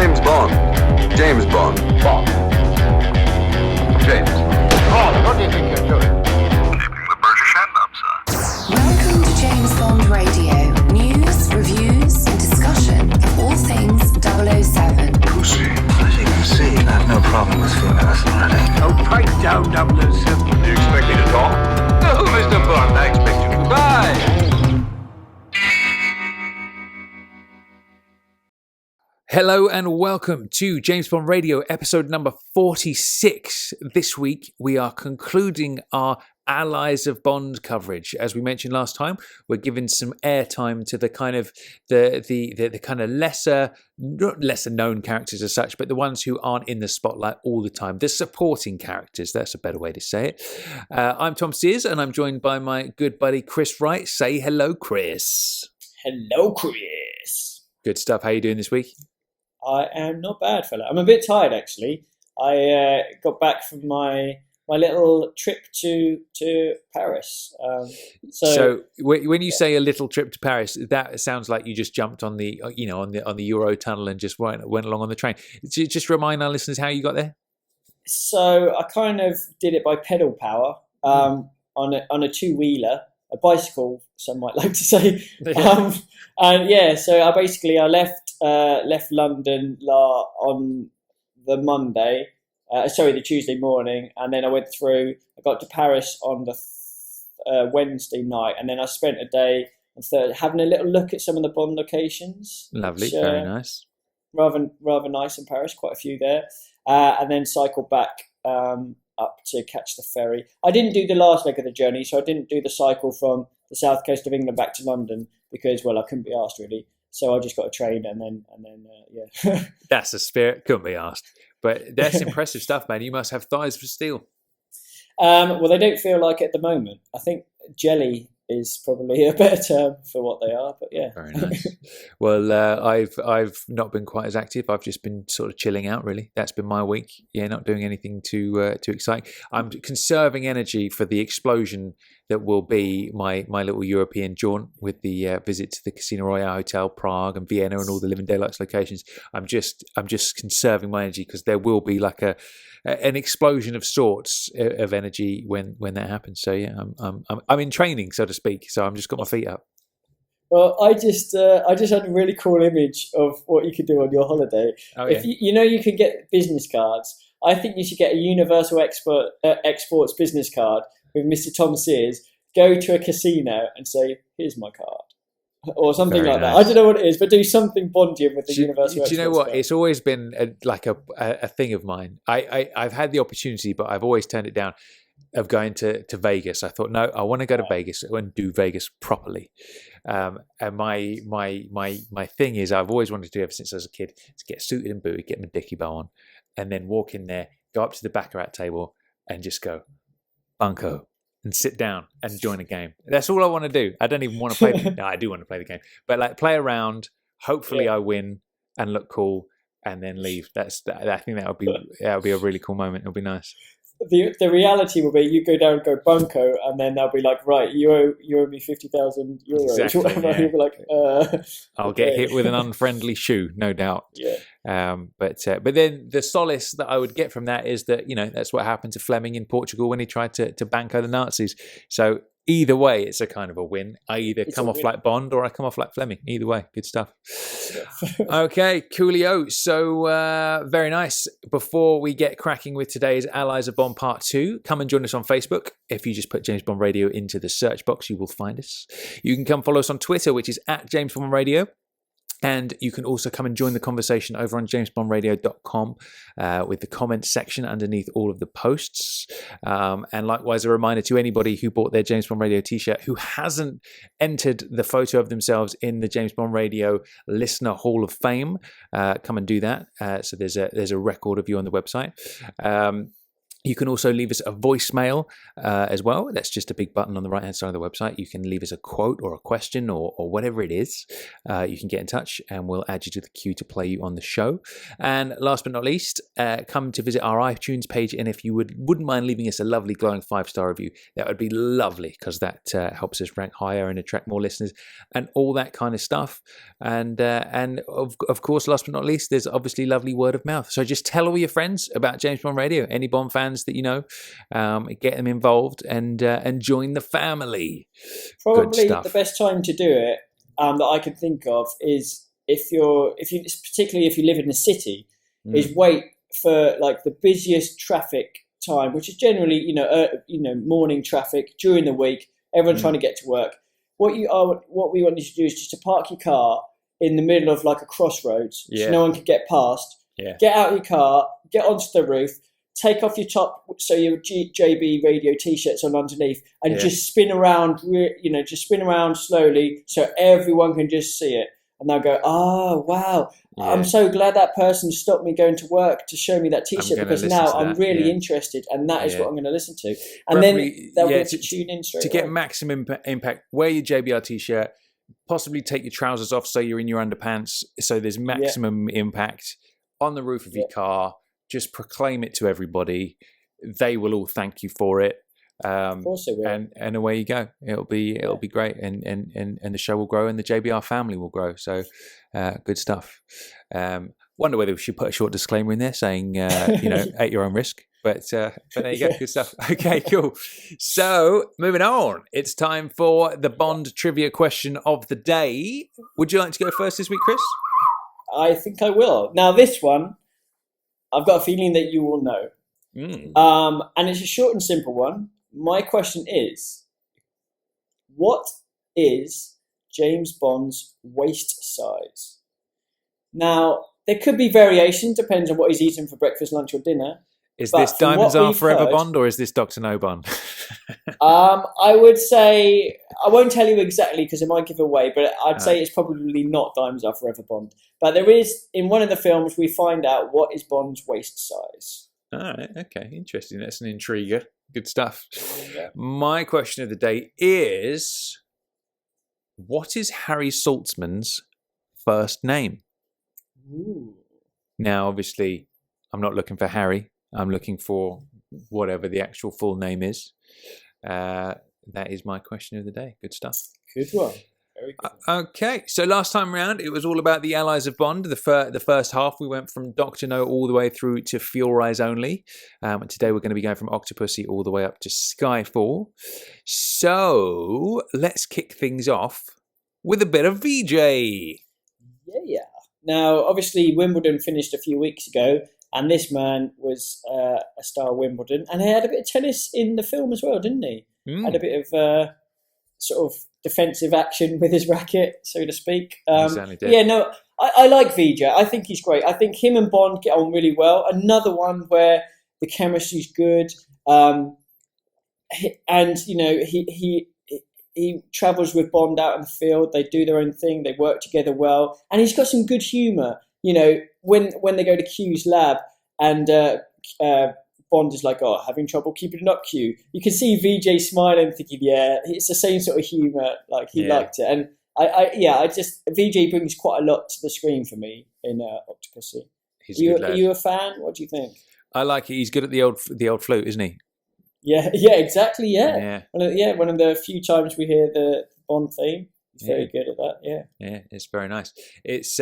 name's Bond. James Bond. Bond. James. Bond, what do you think you're doing? Keeping the British hand up, sir. Welcome to James Bond Radio. News, reviews, and discussion of all things 007. Pussy. As you can see, I have no problem with female authority. Oh, pipe down, 007. Do you expect me to talk? No, Mr. Bond, I expect you to die. Hello and welcome to James Bond Radio, episode number 46. This week we are concluding our Allies of Bond coverage. As we mentioned last time, we're giving some airtime to the kind of the kind of lesser, not lesser known characters as such, but the ones who aren't in the spotlight all the time. The supporting characters, that's a better way to say it. I'm Tom Sears and I'm joined by my good buddy Chris Wright. Say hello, Chris. Hello, Chris. Good stuff. How are you doing this week? I am not bad, fella. I'm a bit tired, actually. I got back from my little trip to Paris. So when you say a little trip to Paris, that sounds like you just jumped on the on the Eurotunnel and just went along on the train. Just remind our listeners how you got there. So I kind of did it by pedal power on a two-wheeler, a bicycle, some might like to say. So I left London on the Monday. The Tuesday morning, and then I went through. I got to Paris on the Wednesday night, and then I spent a day on Thursday having a little look at some of the Bond locations. Lovely, which, very nice. Rather nice in Paris, quite a few there, and then cycled back up to catch the ferry. I didn't do the last leg of the journey, so I didn't do the cycle from the south coast of England back to London because, well, I couldn't be asked really. So I just got a train and then yeah. That's the spirit. Couldn't be asked. But that's impressive stuff, man. You must have thighs for steel. Well, they don't feel like it at the moment. I think jelly is probably a better term for what they are. But yeah, very nice. Well, I've not been quite as active. I've just been sort of chilling out. Really, that's been my week. Yeah, not doing anything too exciting. I'm conserving energy for the explosion that will be my little European jaunt with the visit to the Casino Royale Hotel, Prague and Vienna and all the Living Daylights locations. I'm just conserving my energy because there will be like an explosion of sorts of energy when that happens. So yeah, I'm in training, so to speak. So I'm just got my feet up. Well, I just had a really cool image of what you could do on your holiday. Oh, yeah. If you can get business cards. I think you should get a Universal Exports business card with Mr. Tom Sears, go to a casino and say, "Here's my card," or something Very like nice. that. I don't know what it is, but do something Bondian with the Universal. Do you know what? card. It's always been a thing of mine. I've had the opportunity, but I've always turned it down. Of going to Vegas, I thought, no, I want to go to Vegas and do Vegas properly. And my thing is, I've always wanted to do ever since I was a kid to get suited and booted, get my dicky bow on, and then walk in there, go up to the baccarat table, and just go bunko and sit down and join a game. That's all I want to do. I don't even want to play. No, I do want to play the game, but like play around. Hopefully, I win and look cool, and then leave. I think that would be a really cool moment. It'll be nice. The reality will be you go down and go bunko, and then they'll be like, right, you owe me 50,000 euros. Exactly, Whatever. yeah. You'll be like, I'll get hit with an unfriendly shoe, no doubt. Yeah. But then the solace that I would get from that is that that's what happened to Fleming in Portugal when he tried to banco the Nazis. So either way, it's a kind of a win. I either come off like Bond or I come off like Fleming. Either way, good stuff. Okay, coolio. So very nice. Before we get cracking with today's Allies of Bond Part 2, come and join us on Facebook. If you just put James Bond Radio into the search box, you will find us. You can come follow us on Twitter, which is at James Bond Radio. And you can also come and join the conversation over on jamesbondradio.com with the comments section underneath all of the posts. And likewise, a reminder to anybody who bought their James Bond Radio t-shirt who hasn't entered the photo of themselves in the James Bond Radio Listener Hall of Fame, come and do that. So there's a record of you on the website. You can also leave us a voicemail as well. That's just a big button on the right-hand side of the website. You can leave us a quote or a question or whatever it is. You can get in touch and we'll add you to the queue to play you on the show. And last but not least, come to visit our iTunes page. And if you wouldn't mind leaving us a lovely glowing 5-star review, that would be lovely because that helps us rank higher and attract more listeners and all that kind of stuff. And of course, last but not least, there's obviously lovely word of mouth. So just tell all your friends about James Bond Radio, any Bond fans that you know, get them involved and join the family. Probably the best time to do it that I can think of is particularly if you live in the city, is wait for like the busiest traffic time, which is generally morning traffic during the week. Everyone's trying to get to work. What we want you to do is just to park your car in the middle of like a crossroads, so no one can get past. Yeah. Get out your car, get onto the roof. Take off your top, so your JB radio T-shirts on underneath, and just spin around. Just spin around slowly, so everyone can just see it, and they'll go, "Oh, wow! Yeah. I'm so glad that person stopped me going to work to show me that T-shirt because now I'm really interested, and that is what I'm going to listen to." And preferably, then they'll get to tune in straight to away. get maximum impact. Wear your JBR T-shirt. Possibly take your trousers off so you're in your underpants, so there's maximum impact on the roof of your car. Just proclaim it to everybody. They will all thank you for it. Of course they will. And away you go. It'll be great, and the show will grow, and the JBR family will grow. So good stuff. Wonder whether we should put a short disclaimer in there saying at your own risk. But there you go. Good stuff. Okay, cool. So moving on, it's time for the Bond trivia question of the day. Would you like to go first this week, Chris? I think I will. Now this one, I've got a feeling that you will know. And it's a short and simple one. My question is, what is James Bond's waist size? Now, there could be variation, depends on what he's eating for breakfast, lunch or dinner. Is this Diamonds Are Forever Bond or is this Dr. No Bond? I would say, I won't tell you exactly because it might give away, but I'd say it's probably not Diamonds Are Forever Bond. But there is, in one of the films, we find out what is Bond's waist size. All right, okay, interesting. That's an intriguer. Good stuff. Yeah. My question of the day is, what is Harry Saltzman's first name? Ooh. Now, obviously, I'm not looking for Harry. I'm looking for whatever the actual full name is. That is my question of the day. Good stuff. Good one. Very good. Okay, so last time round, it was all about the Allies of Bond. The first half, we went from Dr. No all the way through to For Your Eyes Only. And today, we're going to be going from Octopussy all the way up to Skyfall. So let's kick things off with a bit of Vijay. Yeah. Now, obviously, Wimbledon finished a few weeks ago. And this man was a star of Wimbledon. And he had a bit of tennis in the film as well, didn't he? Had a bit of sort of defensive action with his racket, so to speak. He certainly did. Yeah, no, I like Vijay. I think he's great. I think him and Bond get on really well. Another one where the chemistry's good. And, he travels with Bond out in the field. They do their own thing. They work together well. And he's got some good humour. When they go to Q's lab and Bond is like, having trouble keeping it up, Q. You can see Vijay smiling, thinking, it's the same sort of humour. Like he liked it, and Vijay brings quite a lot to the screen for me in Octopussy. Are you a fan? What do you think? I like it. He's good at the old flute, isn't he? Yeah, exactly. Yeah. One of the few times we hear the Bond theme. He's very good at that, Yeah, it's very nice. It's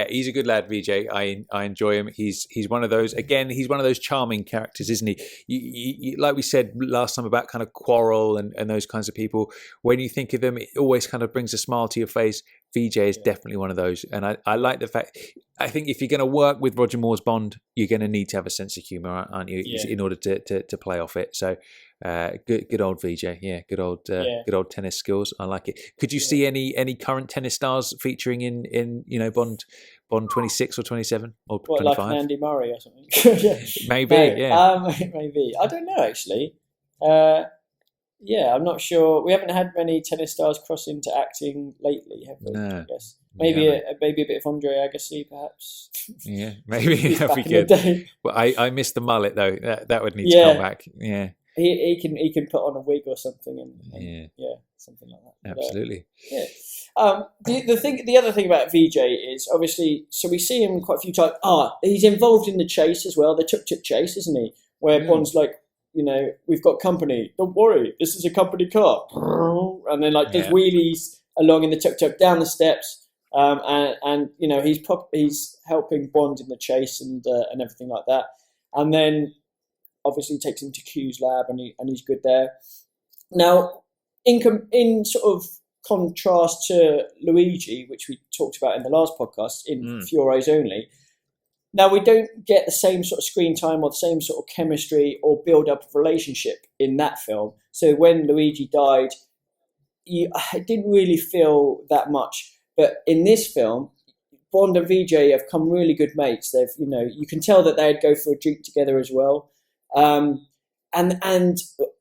he's a good lad, Vijay. I enjoy him. He's one of those, again, he's one of those charming characters, isn't he? You, like we said last time about kind of Quarrel and those kinds of people, when you think of them, it always kind of brings a smile to your face. Vijay is definitely one of those. And I like the fact, I think if you're going to work with Roger Moore's Bond, you're going to need to have a sense of humour, aren't you, in order to play off it. So good old Vijay, good old tennis skills. I like it. Could you see any current tennis stars featuring in Bond 26 or 27 or 25? Like Andy Murray or something? Maybe. Maybe. I don't know actually. yeah, I'm not sure. We haven't had many tennis stars cross into acting lately, have we? No. I guess Yeah, maybe a bit of Andre Agassi, perhaps. Yeah, maybe He's that'd be back in the good. day. Well, I missed the mullet though. That would need to come back. Yeah, He can put on a wig or something and yeah, something like that. But, absolutely. yeah. The other thing about Vijay is obviously, so we see him quite a few times. He's involved in the chase as well, the tuk-tuk chase, isn't he? Where Bond's like, we've got company. Don't worry, this is a company car. And then does wheelies along in the tuk-tuk down the steps. And he's helping Bond in the chase and everything like that. And then obviously takes him to Q's lab and he's good there. Now, in sort of contrast to Luigi, which we talked about in the last podcast, in For Eyes Only, now we don't get the same sort of screen time or the same sort of chemistry or build-up of relationship in that film. So when Luigi died, I didn't really feel that much. But in this film, Bond and Vijay have come really good mates. They've, you can tell that they'd go for a drink together as well. And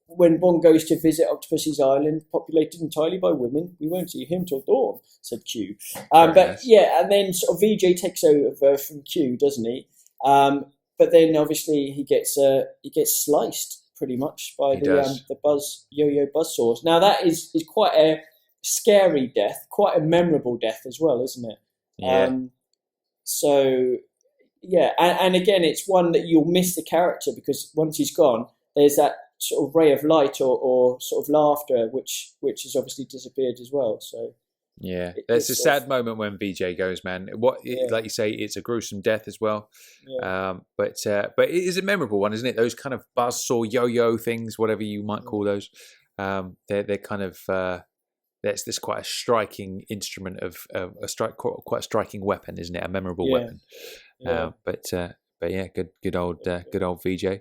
when Bond goes to visit Octopussy's island, populated entirely by women, we won't see him till dawn, said Q. And then sort of Vijay takes over from Q, doesn't he? But then obviously he gets sliced pretty much by the yo-yo buzzsaws. Now that is quite a scary death, quite a memorable death as well, isn't it? Yeah. And again, it's one that you'll miss the character because once he's gone, there's that sort of ray of light or sort of laughter, which has obviously disappeared as well. So yeah, it's a sad moment when Vijay goes, man. Like you say, it's a gruesome death as well. Yeah. But it is a memorable one, isn't it? Those kind of buzzsaw yo-yo things, whatever you might call those. They're kind of that's quite a striking instrument of quite a striking weapon, isn't it? A memorable weapon. Yeah. But yeah, good old Vijay.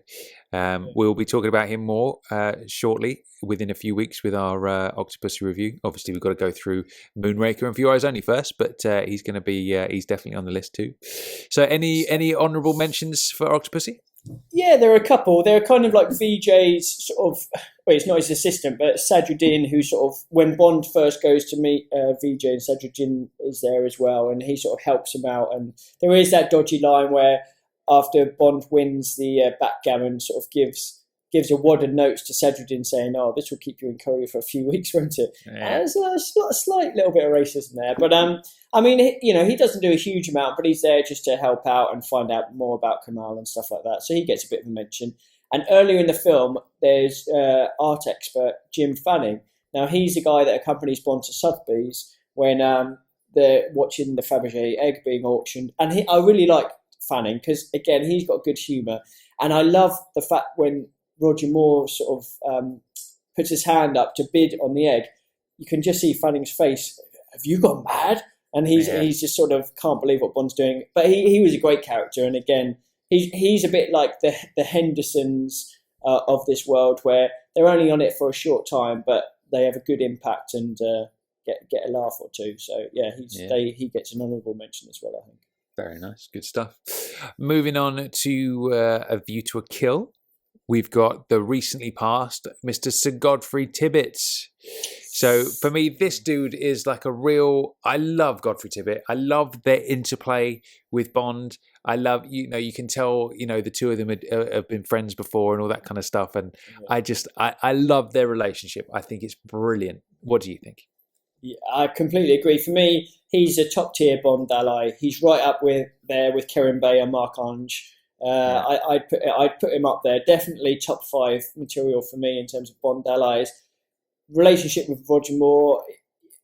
We'll be talking about him more shortly, within a few weeks, with our Octopussy review. Obviously, we've got to go through Moonraker and For Eyes Only first, but he's going to be he's definitely on the list too. So, any honourable mentions for Octopussy? Yeah, there are a couple. They're kind of like Vijay's sort of, well, it's not his assistant, but Sadruddin, who sort of, when Bond first goes to meet Vijay, and Sadruddin is there as well, and he sort of helps him out. And there is that dodgy line where after Bond wins the backgammon, sort of gives a wad of notes to Sadruddin saying, this will keep you in Korea for a few weeks, won't it? Yeah. There's a slight little bit of racism there. But, I mean, he doesn't do a huge amount, but he's there just to help out and find out more about Kamal and stuff like that. So he gets a bit of a mention. And earlier in the film, there's art expert Jim Fanning. Now, he's the guy that accompanies Bond to Sotheby's when they're watching the Fabergé egg being auctioned. And I really like Fanning because, again, he's got good humour. And I love the fact when Roger Moore sort of puts his hand up to bid on the egg, you can just see Fanning's face. Have you gone mad? And he's just sort of can't believe what Bond's doing. But he was a great character. And again, he's a bit like the Hendersons of this world, where they're only on it for a short time, but they have a good impact and get a laugh or two. So yeah, he gets an honourable mention as well, I think. Very nice, good stuff. Moving on to A View to a Kill. We've got the recently passed Mr. Sir Godfrey Tibbet. So for me, this dude is like I love Godfrey Tibbet. I love their interplay with Bond. I love, you can tell, the two of them have been friends before and all that kind of stuff. And I love their relationship. I think it's brilliant. What do you think? Yeah, I completely agree. For me, he's a top tier Bond ally. He's right up there with Kerim Bey and Mark Ange. I'd put him up there. Definitely top 5 material for me in terms of Bond allies. Relationship with Roger Moore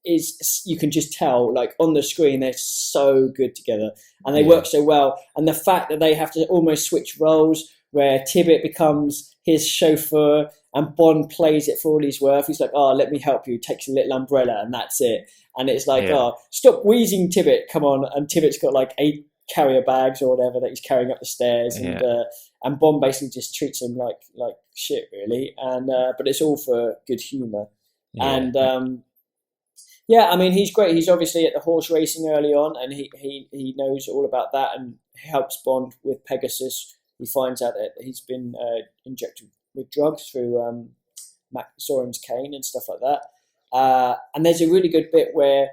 is, you can just tell, like on the screen, they're so good together and they work so well. And the fact that they have to almost switch roles, where Tibbet becomes his chauffeur and Bond plays it for all he's worth. He's like, let me help you. Takes a little umbrella and that's it. And it's like, stop wheezing, Tibbet. Come on. And Tibbet's got like 8 carrier bags or whatever that he's carrying up the stairs, and Bond basically just treats him like shit, really. And but it's all for good humour. And I mean, he's great. He's obviously at the horse racing early on, and he knows all about that and helps Bond with Pegasus. He finds out that he's been injected with drugs through Soren's cane and stuff like that. And there's a really good bit where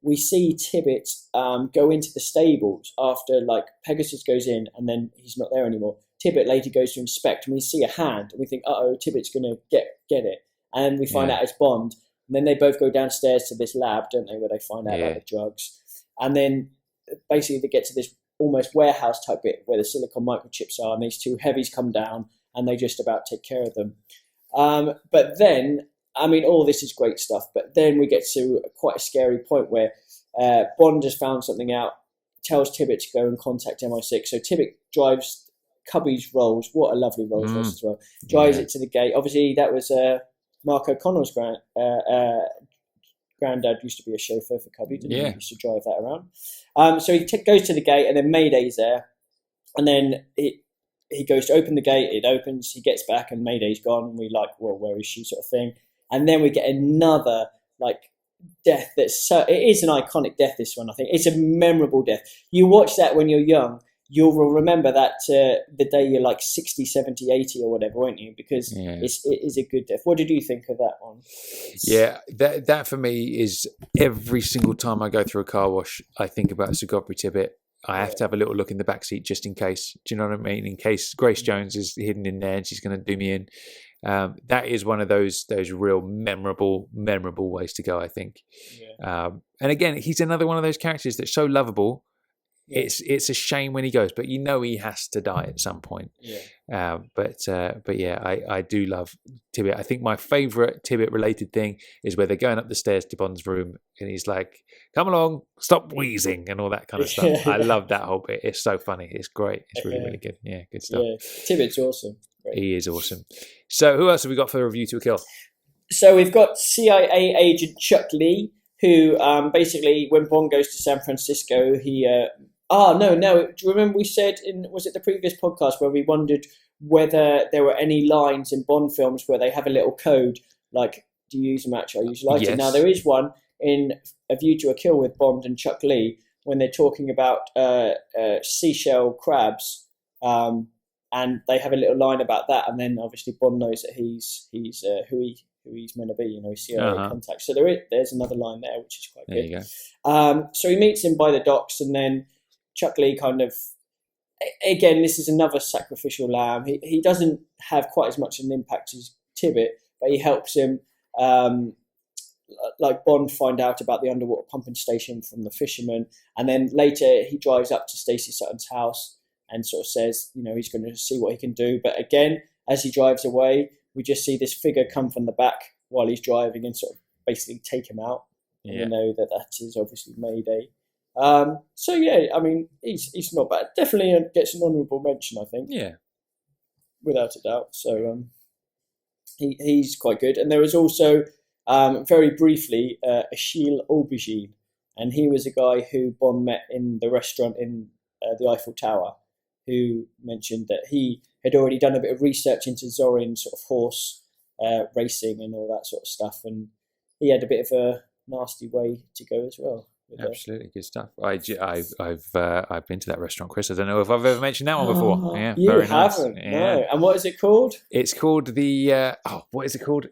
we see Tibbet go into the stables after like Pegasus goes in and then he's not there anymore. Tibbet later goes to inspect and we see a hand and we think, Tibbet's going to get it. And we find out it's Bond. And then they both go downstairs to this lab, don't they, where they find out about the drugs. And then basically they get to this almost warehouse type bit where the silicon microchips are and these two heavies come down and they just about take care of them. But then, I mean, all this is great stuff, but then we get to quite a scary point where Bond has found something out, tells Tibbet to go and contact MI6. So Tibbet drives Cubby's Rolls, what a lovely Rolls Royce as well, drives it to the gate. Obviously, that was Mark O'Connor's granddad used to be a chauffeur for Cubby, didn't he? He used to drive that around. So he goes to the gate and then Mayday's there. And then he goes to open the gate, it opens, he gets back and Mayday's gone. And we're like, well, where is she, sort of thing. And then we get another like death it is an iconic death, this one, I think. It's a memorable death. You watch that when you're young, you'll remember that the day you're like 60, 70, 80 or whatever, won't you? Because it is a good death. What did you think of that one? Yeah, that for me is every single time I go through a car wash, I think about Sir Godfrey Tibbet. I have to have a little look in the back seat just in case. Do you know what I mean? In case Grace Jones is hidden in there and she's going to do me in. That is one of those real memorable ways to go, I think. And again, he's another one of those characters that's so lovable. It's a shame when he goes, but you know he has to die at some point. But yeah, I do love Tibbet. I think my favourite Tibbet related thing is where they're going up the stairs to Bond's room and he's like, "Come along, stop wheezing," and all that kind of stuff. I love that whole bit. It's so funny. It's great. It's really, really good. Yeah, good stuff. Yeah, Tibbet's awesome. Great. He is awesome. So who else have we got for the review to a kill? So we've got CIA agent Chuck Lee, who basically, when Bond goes to San Francisco, he... no. Do you remember we said was it the previous podcast where we wondered whether there were any lines in Bond films where they have a little code, like, do you use a match? I use a lighter. Yes. Now, there is one in A View to a Kill with Bond and Chuck Lee when they're talking about seashell crabs, and they have a little line about that, and then obviously Bond knows that he's who he's meant to be, he's CIA contact. So there's another line there, which is quite good. There you go. So he meets him by the docks, and then Chuck Lee kind of, again, this is another sacrificial lamb. He doesn't have quite as much an impact as Tibbet, but he helps him, like Bond, find out about the underwater pumping station from the fisherman. And then later he drives up to Stacey Sutton's house and sort of says, he's going to see what he can do. But again, as he drives away, we just see this figure come from the back while he's driving and sort of basically take him out. And we know that is obviously Mayday. So yeah, I mean, he's not bad. Definitely gets an honourable mention, I think. Yeah, without a doubt. So he's quite good. And there was also very briefly Achille Aubergine, and he was a guy who Bond met in the restaurant in the Eiffel Tower, who mentioned that he had already done a bit of research into Zorin sort of horse racing and all that sort of stuff, and he had a bit of a nasty way to go as well. Absolutely good stuff. I've been to that restaurant, Chris. I don't know if I've ever mentioned that one before. Yeah, you very haven't. Nice. No. And what is it called? It's called the what is it called?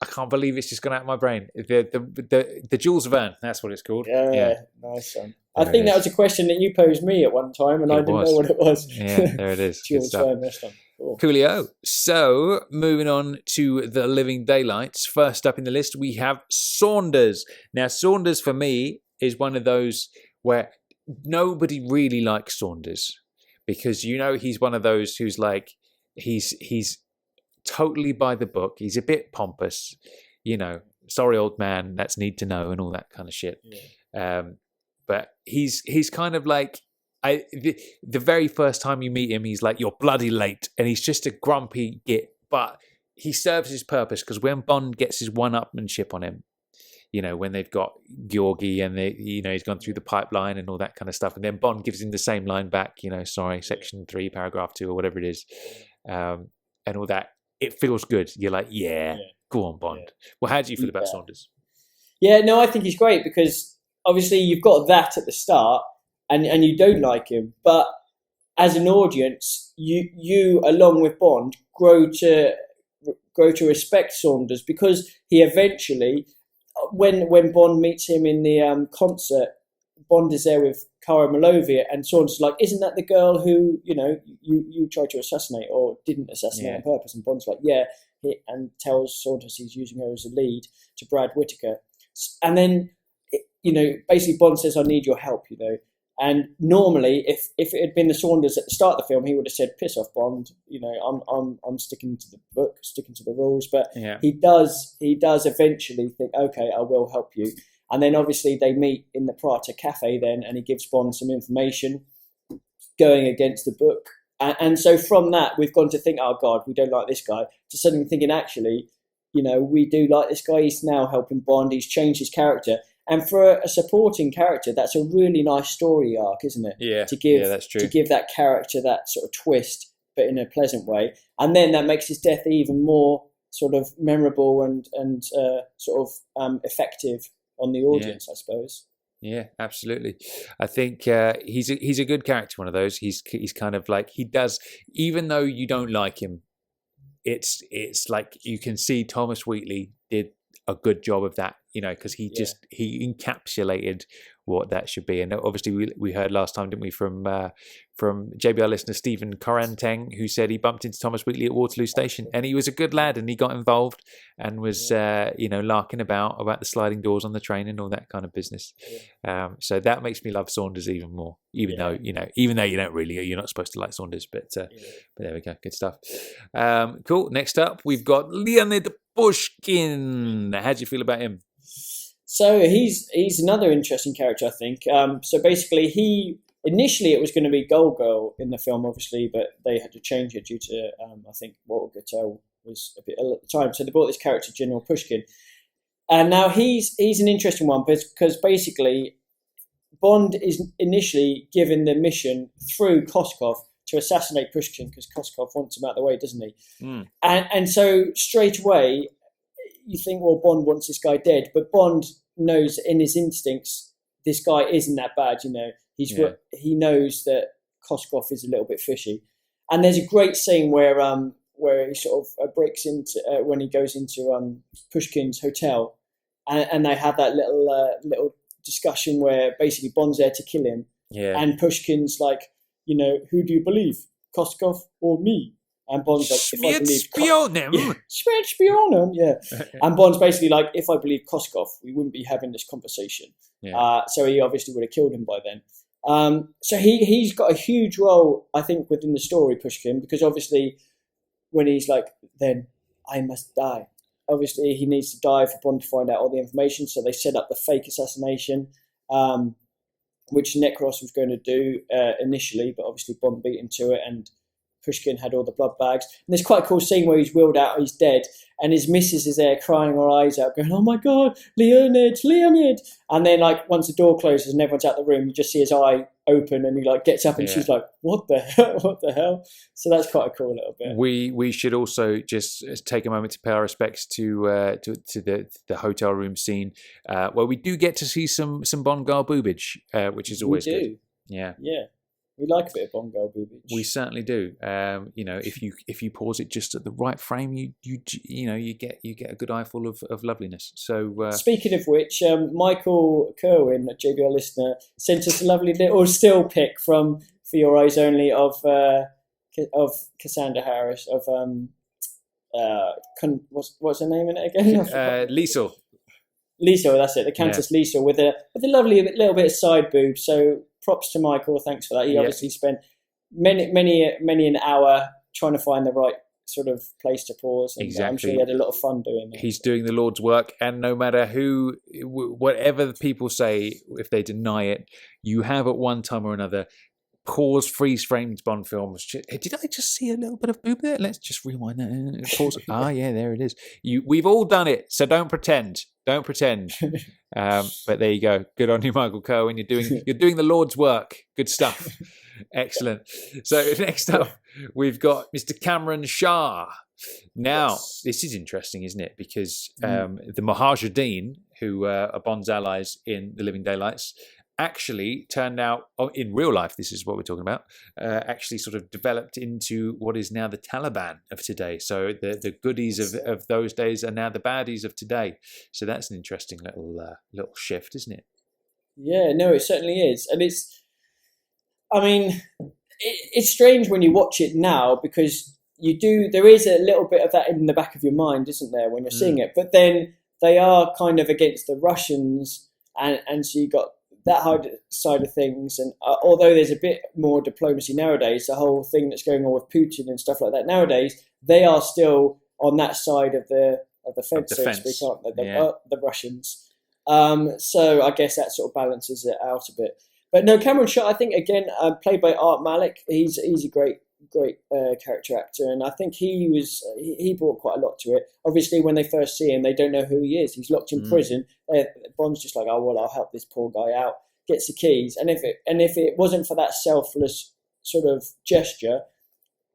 I can't believe it's just gone out of my brain. The Jules Verne. That's what it's called. Yeah. Nice one. I think that was a question that you posed me at one time, and I didn't know what it was. Yeah, there it is. Jules Verne restaurant. Cool. Coolio. So, moving on to The Living Daylights. First up in the list, we have Saunders. Now, Saunders for me is one of those where nobody really likes Saunders because he's one of those who's like he's totally by the book. He's a bit pompous, sorry old man, that's need to know and all that kind of shit. But he's kind of like the very first time you meet him, he's like, "You're bloody late," and he's just a grumpy git, but he serves his purpose because when Bond gets his one-upmanship on him, when they've got Georgi and he's gone through the pipeline and all that kind of stuff, and then Bond gives him the same line back, sorry, section 3, paragraph 2 or whatever it is, and all that. It feels good. You're like, go on, Bond. Well, how do you feel about Saunders? Yeah, no, I think he's great because obviously you've got that at the start and you don't like him, but as an audience, you along with Bond grow to grow to respect Saunders because he eventually, when Bond meets him in the concert, Bond is there with Cara Malovia, and Saunders is like, "Isn't that the girl who you tried to assassinate or didn't assassinate on purpose?" And Bond's like, "Yeah," and tells Saunders he's using her as a lead to Brad Whitaker, and then basically Bond says, "I need your help," And normally, if it had been the Saunders at the start of the film, he would have said, "Piss off, Bond. I'm sticking to the book, sticking to the rules." But he does eventually think, "Okay, I will help you." And then obviously they meet in the Prata Cafe then, and he gives Bond some information going against the book. And so from that, we've gone to think, "Oh God, we don't like this guy," to suddenly thinking, actually, we do like this guy. He's now helping Bond. He's changed his character. And for a supporting character, that's a really nice story arc, isn't it? Yeah, that's true. To give that character that sort of twist, but in a pleasant way. And then that makes his death even more sort of memorable and effective on the audience, I suppose. Yeah, absolutely. I think he's a good character. One of those. He's kind of like, he does, even though you don't like him, it's like you can see Thomas Wheatley did a good job of that, because he encapsulated what that should be. And obviously we heard last time, didn't we, from JBR listener Stephen Coranteng, who said he bumped into Thomas Wheatley at Waterloo Station, and he was a good lad, and he got involved and was larking about the sliding doors on the train and all that kind of business. So that makes me love Saunders even more, even though you don't really, you're not supposed to like Saunders, but there we go, good stuff. Cool. Next up, we've got Leonid Pushkin. How do you feel about him? So he's another interesting character, I think. So basically, initially it was going to be Girl in the film, obviously, but they had to change it due to I think Walter Gatell was a bit ill at the time. So they brought this character, General Pushkin, and now he's an interesting one because basically Bond is initially given the mission through Koskov to assassinate Pushkin because Koskov wants him out of the way, doesn't he? Mm. And so straight away you think, well, Bond wants this guy dead, but Bond knows in his instincts this guy isn't that bad. He knows that Koskov is a little bit fishy, and there's a great scene where he sort of breaks into when he goes into Pushkin's hotel, and they have that little discussion where basically Bond's there to kill him, and Pushkin's like, who do you believe, Koskov or me? And Bond's like, if I believe Spionum, and Bond's basically like, if I believe Koskov, we wouldn't be having this conversation. So he obviously would have killed him by then. So he's got a huge role, I think, within the story, Pushkin, because obviously when he's like, then I must die. Obviously he needs to die for Bond to find out all the information. So they set up the fake assassination, which Necros was going to do initially, but obviously Bond beat him to it, and Pushkin had all the blood bags. And there's quite a cool scene where he's wheeled out, he's dead, and his missus is there crying her eyes out, going, "Oh my God, Leonid!" And then, like, once the door closes and everyone's out the room, you just see his eye open, and he like gets up, and she's like, "What the hell? What the hell?" So that's quite a cool little bit. We should also just take a moment to pay our respects to the hotel room scene, where we do get to see some Bond girl boobage, which is always good. Yeah. We like a bit of Bond girl boobage. We certainly do. If you pause it just at the right frame, you get a good eyeful of loveliness. So speaking of which, Michael Kerwin, a JBR listener, sent us a lovely little still pic For Your Eyes Only of Cassandra Harris of what's her name in it again? Liesel. Liesel, that's it. The Countess Liesel with a lovely little bit of side boob. So props to Michael. Thanks for that. He obviously spent many an hour trying to find the right sort of place to pause. And exactly. I'm sure he had a lot of fun doing that. He's doing the Lord's work, and no matter whatever the people say, if they deny it, you have at one time or another pause, freeze framed Bond films. Did I just see a little bit of boob there? Let's just rewind that. Pause. There it is. We've all done it, so don't pretend. Don't pretend. But there you go. Good on you, Michael Cohen. You're doing the Lord's work. Good stuff. Excellent. So next up, we've got Mr. Cameron Shah. Now, this is interesting, isn't it? Because the Mujahideen, who are Bond's allies in The Living Daylights, actually turned out, in real life, this is what we're talking about, actually sort of developed into what is now the Taliban of today. So the goodies of those days are now the baddies of today. So that's an interesting little shift, isn't it? Yeah, no, it certainly is. And it's strange when you watch it now, because there is a little bit of that in the back of your mind, isn't there, when you're seeing it? But then they are kind of against the Russians, and so you got that side of things. And although there's a bit more diplomacy nowadays, the whole thing that's going on with Putin and stuff like that nowadays, they are still on that side of the fence, so to speak, aren't they? The Russians. So I guess that sort of balances it out a bit. But no, Cameron Shah, I think, again, played by Art Malik, he's a great character actor, and I think he brought quite a lot to it. Obviously, when they first see him, they don't know who he is. He's locked in prison. Bond's just like, oh well, I'll help this poor guy out. Gets the keys, and if it wasn't for that selfless sort of gesture,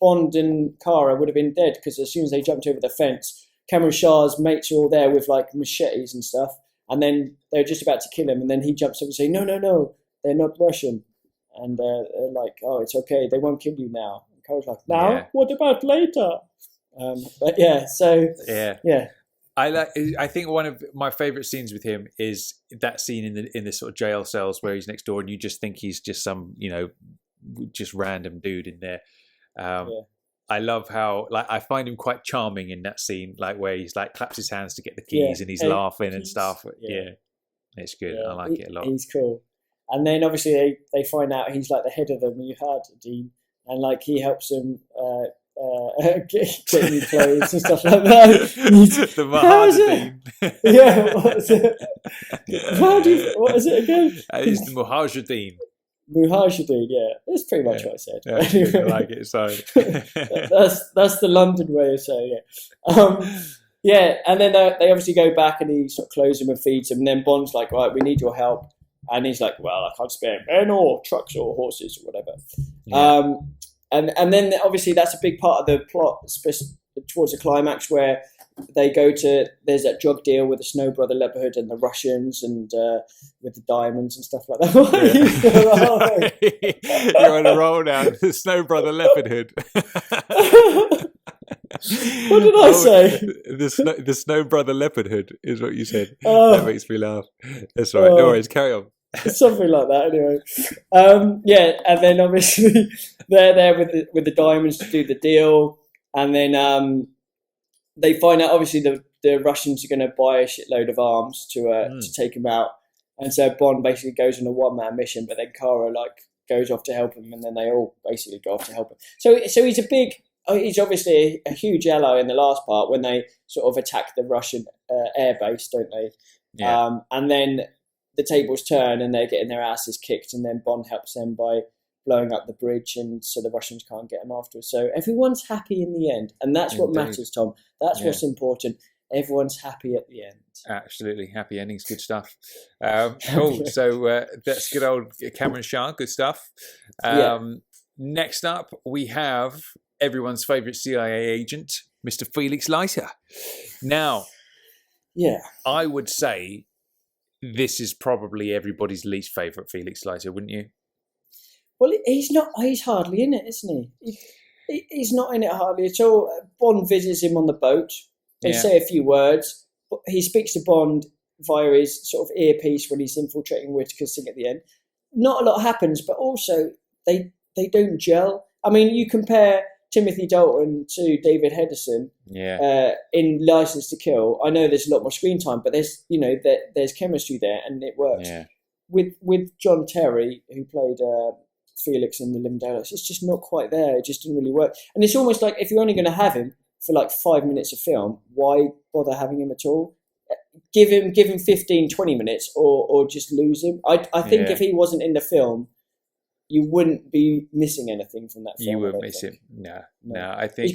Bond and Kara would have been dead, because as soon as they jumped over the fence, Cameron Shah's mates are all there with like machetes and stuff, and then they're just about to kill him, and then he jumps over and says, no, they're not Russian. And they're like, oh, it's okay, they won't kill you now. And Kara's like, now? Yeah. What about later? But yeah, so yeah. I think one of my favourite scenes with him is that scene in the sort of jail cells where he's next door, and you just think he's just some, just random dude in there. I love how, like, I find him quite charming in that scene, like where he's like claps his hands to get the keys and he's laughing and stuff. Yeah, it's good. I like it a lot. He's cool. And then obviously they find out he's like the head of the Mujahideen, and like he helps them get new clothes and stuff like that. The Mujahideen. Yeah, what is it? What is it again? It's the Mujahideen. Mujahideen, yeah, that's pretty much what I said. Yeah, anyway. I like it. Sorry, that's the London way of saying it. Yeah, and then they obviously go back, and he sort of clothes them and feeds them. And then Bond's like, right, we need your help. And he's like, well, I can't spare men or trucks or horses or whatever. Yeah. And then obviously that's a big part of the plot towards the climax, where they go to, there's that drug deal with the Snow Brother Leopard and the Russians, and with the diamonds and stuff like that. You're on a roll now. The Snow Brother Leopard hood. What did I say? The Snow Brother Leopard hood is what you said. That makes me laugh. That's all right. No worries. Carry on. Something like that, anyway. Yeah, and then obviously they're there with the diamonds to do the deal, and then they find out obviously the Russians are going to buy a shitload of arms to take him out, and so Bond basically goes on a one-man mission, but then Kara goes off to help him, and then they all basically go off to help him. So he's obviously a huge ally in the last part when they sort of attack the Russian airbase, don't they? Yeah. And then the tables turn and they're getting their asses kicked, and then Bond helps them by blowing up the bridge, and so the Russians can't get them afterwards. So everyone's happy in the end, and that's what matters, Tom. That's what's important. Everyone's happy at the end. Absolutely. Happy endings, good stuff. Cool. So that's good old Cameron Shah, good stuff. Next up, we have everyone's favourite CIA agent, Mr. Felix Leiter. Now, I would say this is probably everybody's least favourite Felix Leiter, wouldn't you? Well, he's not. He's hardly in it, isn't he? He's not in it hardly at all. Bond visits him on the boat. They say a few words. He speaks to Bond via his sort of earpiece when he's infiltrating Whittaker's thing at the end. Not a lot happens, but also they don't gel. I mean, you compare Timothy Dalton to David Hedison in License to Kill. I know there's a lot more screen time, but there's chemistry there, and it works. Yeah. With John Terry, who played Felix in The Living Daylights, it's just not quite there. It just didn't really work. And it's almost like if you're only going to have him for like 5 minutes of film, why bother having him at all? Give him 15, 20 minutes or just lose him. I think if he wasn't in the film, you wouldn't be missing anything from that film. You wouldn't miss him. No. I think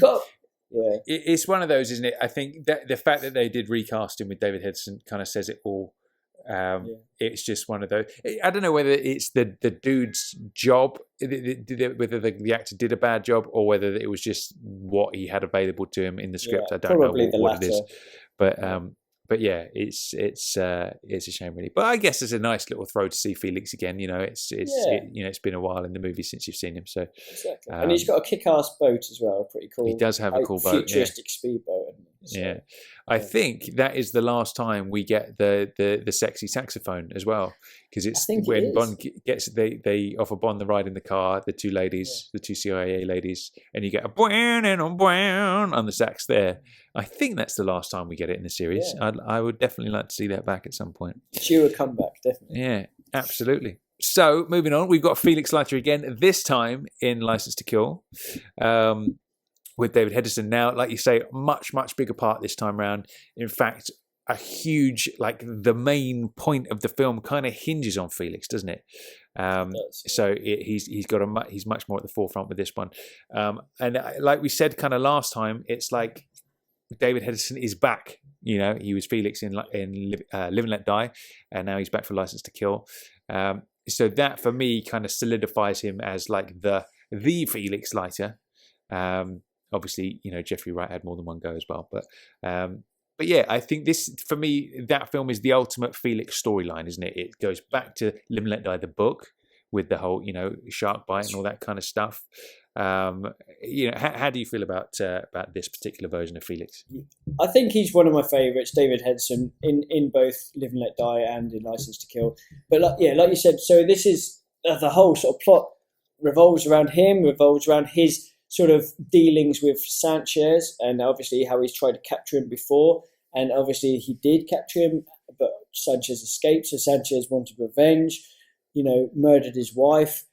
it's one of those, isn't it? I think that the fact that they did recast him with David Hedson kind of says it all. It's just one of those. I don't know whether it's the dude's job, whether the actor did a bad job, or whether it was just what he had available to him in the script. I don't know what it is, but but yeah, it's a shame really. But I guess it's a nice little throw to see Felix again. It's been a while in the movie since you've seen him. So exactly, and he's got a kick-ass boat as well. Pretty cool. He does have a cool boat, futuristic speedboat. So, I think that is the last time we get the sexy saxophone as well, because it's when Bond gets they offer Bond the ride in the car, the two ladies, the two CIA ladies, and you get a bwan and a bwan on the sax there. I think that's the last time we get it in the series. I would definitely like to see that back at some point. Due a comeback, definitely. Yeah, absolutely. So moving on, we've got Felix Leiter again, this time in License to Kill. With David Hedison now, like you say, much bigger part this time around. In fact, a huge, the main point of the film kind of hinges on Felix, doesn't it? So he's much more at the forefront with this one. And like we said, kind of last time, it's like David Hedison is back. He was Felix in Live and Let Die, and now he's back for License to Kill. So that for me kind of solidifies him as like the Felix Leiter. Obviously, Jeffrey Wright had more than one go as well. But yeah, I think this, for me, that film is the ultimate Felix storyline, isn't it? It goes back to Live and Let Die, the book, with the whole, shark bite and all that kind of stuff. How do you feel about this particular version of Felix? I think he's one of my favourites, David Hedson, in both Live and Let Die and in License to Kill. But like you said, so this is the whole sort of plot revolves around him, revolves around his sort of dealings with Sanchez, and obviously how he's tried to capture him before, and obviously he did capture him, but Sanchez escaped, so Sanchez wanted revenge, murdered his wife,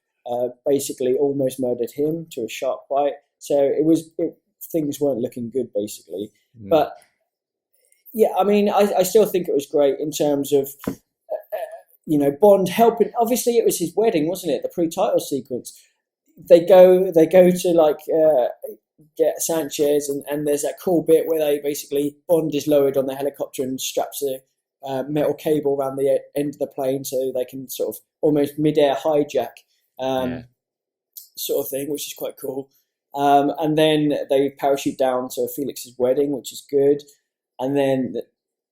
basically almost murdered him to a shark bite, so things weren't looking good, basically. But yeah, I mean, I still think it was great in terms of Bond helping. Obviously it was his wedding, wasn't it, the pre-title sequence. They go to get Sanchez, and there's that cool bit where they basically, Bond is lowered on the helicopter and straps a metal cable around the end of the plane so they can sort of almost mid-air hijack sort of thing, which is quite cool. And then they parachute down to Felix's wedding, which is good. And then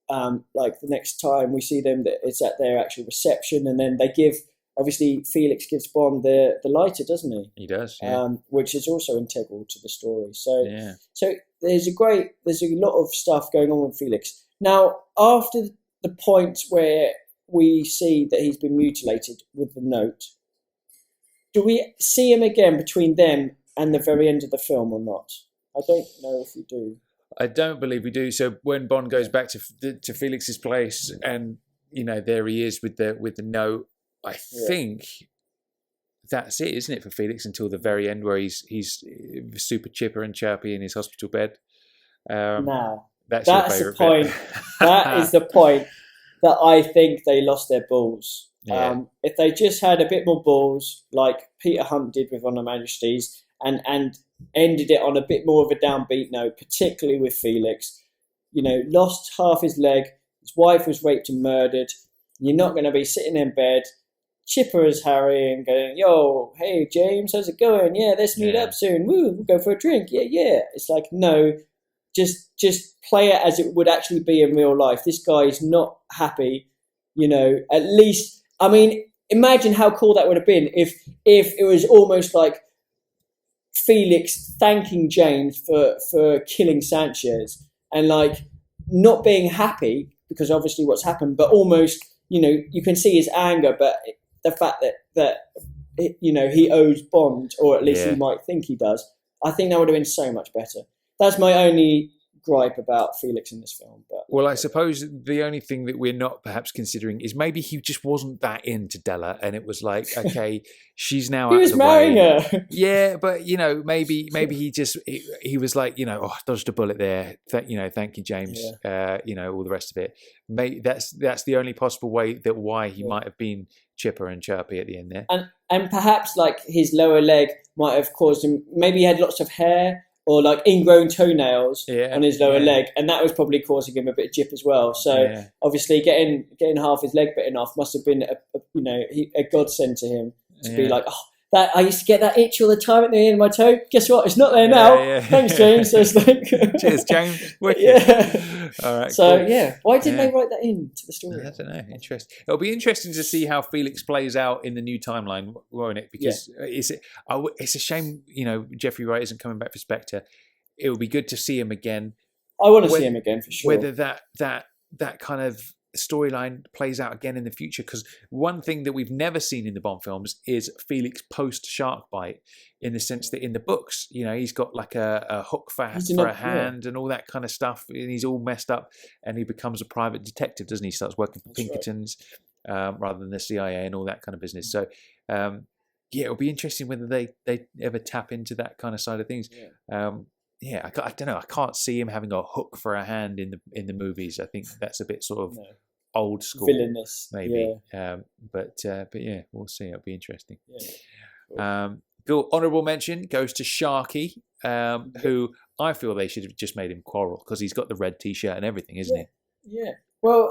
the next time we see them, it's at their actual reception, and then they give. Obviously, Felix gives Bond the lighter, doesn't he? He does, yeah. Which is also integral to the story. So there's a lot of stuff going on with Felix. Now, after the point where we see that he's been mutilated with the note, do we see him again between them and the very end of the film or not? I don't know if we do. I don't believe we do. So when Bond goes back to Felix's place, and there he is with the note. I think that's it, isn't it, for Felix until the very end, where he's super chipper and chirpy in his hospital bed. Now that's the point. That is the point that I think they lost their balls. Yeah. If they just had a bit more balls, like Peter Hunt did with On Her Majesty's, and ended it on a bit more of a downbeat note, particularly with Felix, lost half his leg, his wife was raped and murdered. You're not going to be sitting in bed, chipper as Harry, and going, yo, hey, James, how's it going? Yeah, let's meet up soon. Woo, we'll go for a drink. Yeah. It's like, no, just play it as it would actually be in real life. This guy is not happy, at least. I mean, imagine how cool that would have been if it was almost like Felix thanking James for killing Sanchez and not being happy because obviously what's happened, but almost, you can see his anger, but the fact that he owes Bond, or at least he might think he does. I think that would have been so much better. That's my only gripe about Felix in this film. But I suppose the only thing that we're not perhaps considering is maybe he just wasn't that into Della, and it was like, okay, she's now he was marrying her. Yeah, but maybe he was like, I dodged a bullet there. Thank you, James. All the rest of it. Maybe that's the only possible way that why he might have been chipper and chirpy at the end there. And perhaps his lower leg might have caused him. Maybe he had lots of hair, or ingrown toenails on his lower leg, and that was probably causing him a bit of jip as well. So obviously getting half his leg bitten off must have been a godsend to him to be like, oh, that I used to get that itch all the time at the end of my toe. Guess what? It's not there now. Yeah. Thanks, James. So it's like, Cheers, James. Wicked. Yeah. All right. So cool. yeah, why didn't they write that into the story? I don't know. Interesting. It'll be interesting to see how Felix plays out in the new timeline, won't it? Because it's a shame, Jeffrey Wright isn't coming back for Spectre. It would be good to see him again. I want to see him again for sure. Whether that kind of storyline plays out again in the future, because one thing that we've never seen in the Bond films is Felix post shark bite, in the sense that in the books, he's got like a hook for a hand and all that kind of stuff, and he's all messed up, and he becomes a private detective, doesn't he? Starts working for Pinkertons rather than the CIA and all that kind of business. So it'll be interesting whether they ever tap into that kind of side of things. I don't know. I can't see him having a hook for a hand in the movies. I think that's a bit sort of old school, villainous, maybe. But yeah, we'll see. It'll be interesting. Yeah. Cool. Honourable mention goes to Sharkey, who I feel they should have just made him quarrel, because he's got the red T-shirt and everything, isn't he? Yeah. Well,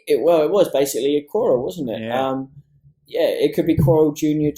it was basically a quarrel, wasn't it? Yeah. It could be Quarrel Junior,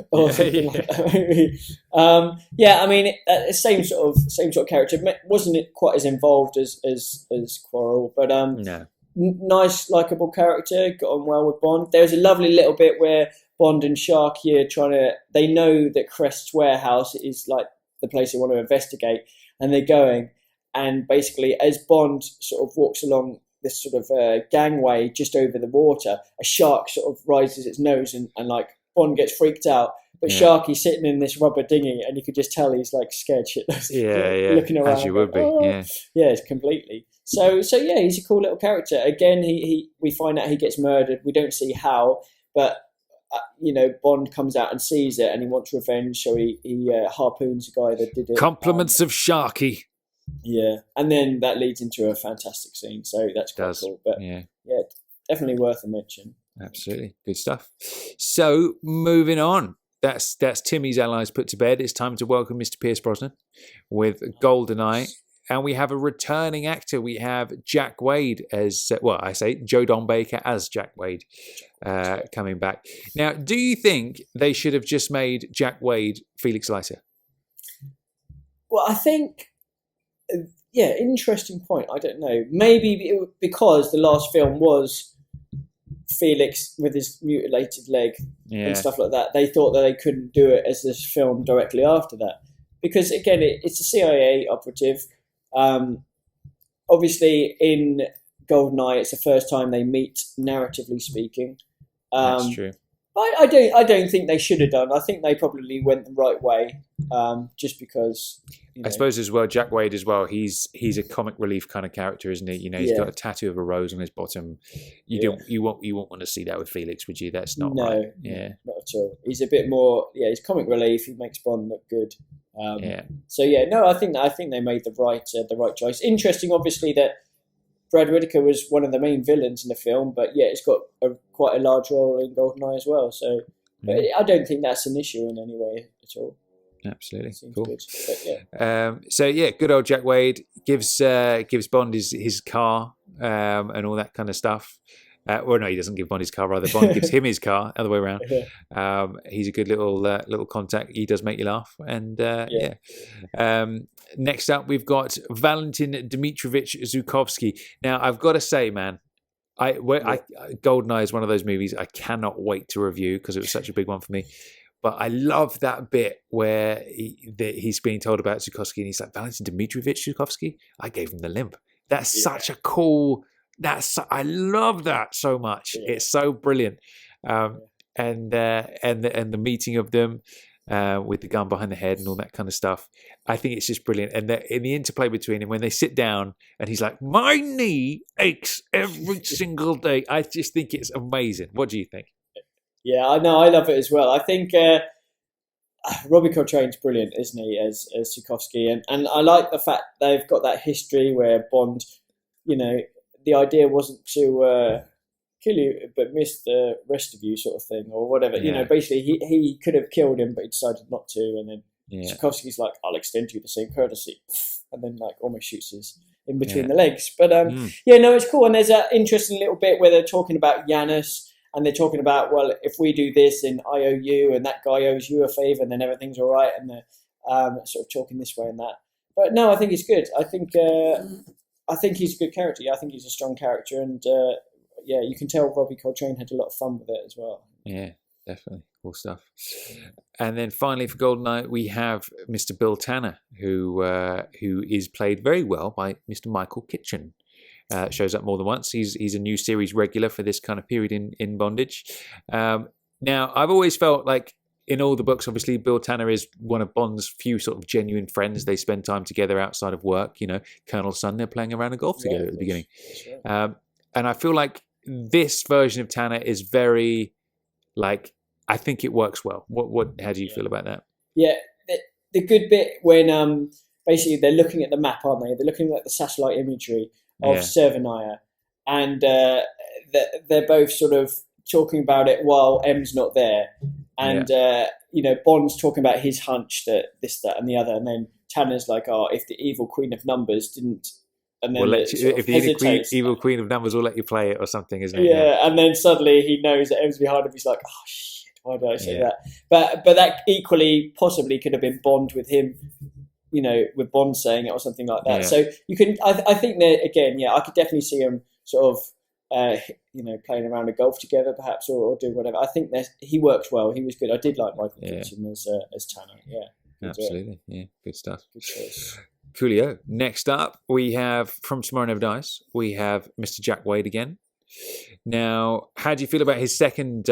or something like that. I mean, same sort of character. Wasn't it quite as involved as Quarrel? But no. Nice, likable character. Got on well with Bond. There was a lovely little bit where Bond and Sharkey are they know that Crest's warehouse is like the place they want to investigate, and they're going. And basically, as Bond sort of walks along this sort of gangway just over the water, a shark sort of raises its nose and like Bond gets freaked out. But Sharky's sitting in this rubber dinghy, and you could just tell he's like scared shitless. Looking around. As you would be. It's completely. So yeah, he's a cool little character. Again, we find out he gets murdered. We don't see how, but Bond comes out and sees it, and he wants revenge, so he harpoons the guy that did it. Compliments of Sharkey. Yeah, and then that leads into a fantastic scene. So that's quite cool. But yeah, definitely worth a mention. Absolutely, good stuff. So moving on. That's Timmy's allies put to bed. It's time to welcome Mr. Pierce Brosnan with GoldenEye. And we have a returning actor. We have Jack Wade as, Joe Don Baker as Jack Wade coming back. Now, do you think they should have just made Jack Wade Felix Leiter? Well, I think, interesting point. I don't know. Maybe because the last film was Felix with his mutilated leg and stuff like that. They thought that they couldn't do it as this film directly after that. Because, again, it's a CIA operative. Obviously, in GoldenEye, it's the first time they meet, narratively speaking. That's true. I don't think they should have done. I think they probably went the right way, just because. I suppose as well, Jack Wade as well. He's a comic relief kind of character, isn't he? He's got a tattoo of a rose on his bottom. You won't want to see that with Felix, would you? That's not right. Yeah, not at all. He's a bit more. Yeah, he's comic relief. He makes Bond look good. So I think they made the right choice. Interesting, obviously, that Brad Whitaker was one of the main villains in the film, but it's got quite a large role in GoldenEye as well. So, but I don't think that's an issue in any way at all. Absolutely, Seems cool. Good. But, good old Jack Wade gives Bond his car and all that kind of stuff. No, he doesn't give Bond his car. Rather, Bond gives him his car. Other way around. He's a good little contact. He does make you laugh. And next up, we've got Valentin Dmitrovich Zukovsky. Now, I've got to say, man, GoldenEye is one of those movies I cannot wait to review because it was such a big one for me. But I love that bit where he's being told about Zukovsky, and he's like, Valentin Dmitrovich Zukovsky? I gave him the limp. That's such a cool. I love that so much. Yeah. It's so brilliant. And the meeting of them with the gun behind the head and all that kind of stuff. I think it's just brilliant. And in the interplay between them, when they sit down and he's like, my knee aches every single day. I just think it's amazing. What do you think? Yeah, I know. I love it as well. I think Robbie Coltrane's brilliant, isn't he, as Zukovsky? And I like the fact they've got that history where Bond, the idea wasn't to kill you, but miss the rest of you, sort of thing, or whatever. Yeah. Basically, he could have killed him, but he decided not to. And then Zukovsky's like, "I'll extend you the same courtesy," and then almost shoots us in between the legs. But it's cool. And there's an interesting little bit where they're talking about Janus and they're talking about, well, if we do this, then I owe you, and that guy owes you a favour, and then everything's all right, and they're sort of talking this way and that. But no, I think it's good. I think he's a good character. I think he's a strong character, and you can tell Robbie Coltrane had a lot of fun with it as well. Yeah, definitely. Cool stuff. And then finally for GoldenEye, we have Mr. Bill Tanner, who is played very well by Mr. Michael Kitchen. Shows up more than once. He's a new series regular for this kind of period in bondage. Now, I've always felt like in all the books, obviously, Bill Tanner is one of Bond's few sort of genuine friends. They spend time together outside of work. Colonel's son, they're playing around a golf together at the beginning. Right. And I feel like this version of Tanner is very, like, I think it works well. How do you feel about that? Yeah, the good bit when basically they're looking at the map, aren't they? They're looking at the satellite imagery of Cervanaya, and they're both sort of talking about it while M's not there, and Bond's talking about his hunch that this, that, and the other, and then Tanner's like, "Oh, if the evil Queen of Numbers didn't," and then if the evil Queen of Numbers will let you play it or something, isn't it? Yeah, and then suddenly he knows that M's behind him. He's like, "Oh shit, why did I say that?" But that equally possibly could have been Bond with him. With Bond saying it or something like that. Yeah. So you can, I think that again, I could definitely see them sort of, playing around a golf together, perhaps, or doing whatever. I think that he works well. He was good. I did like Michael Kitchen as Tanner. Yeah, absolutely. Yeah, good stuff. Good choice. Coolio. Next up, we have from Tomorrow Never Dies. We have Mr. Jack Wade again. Now, how do you feel about his second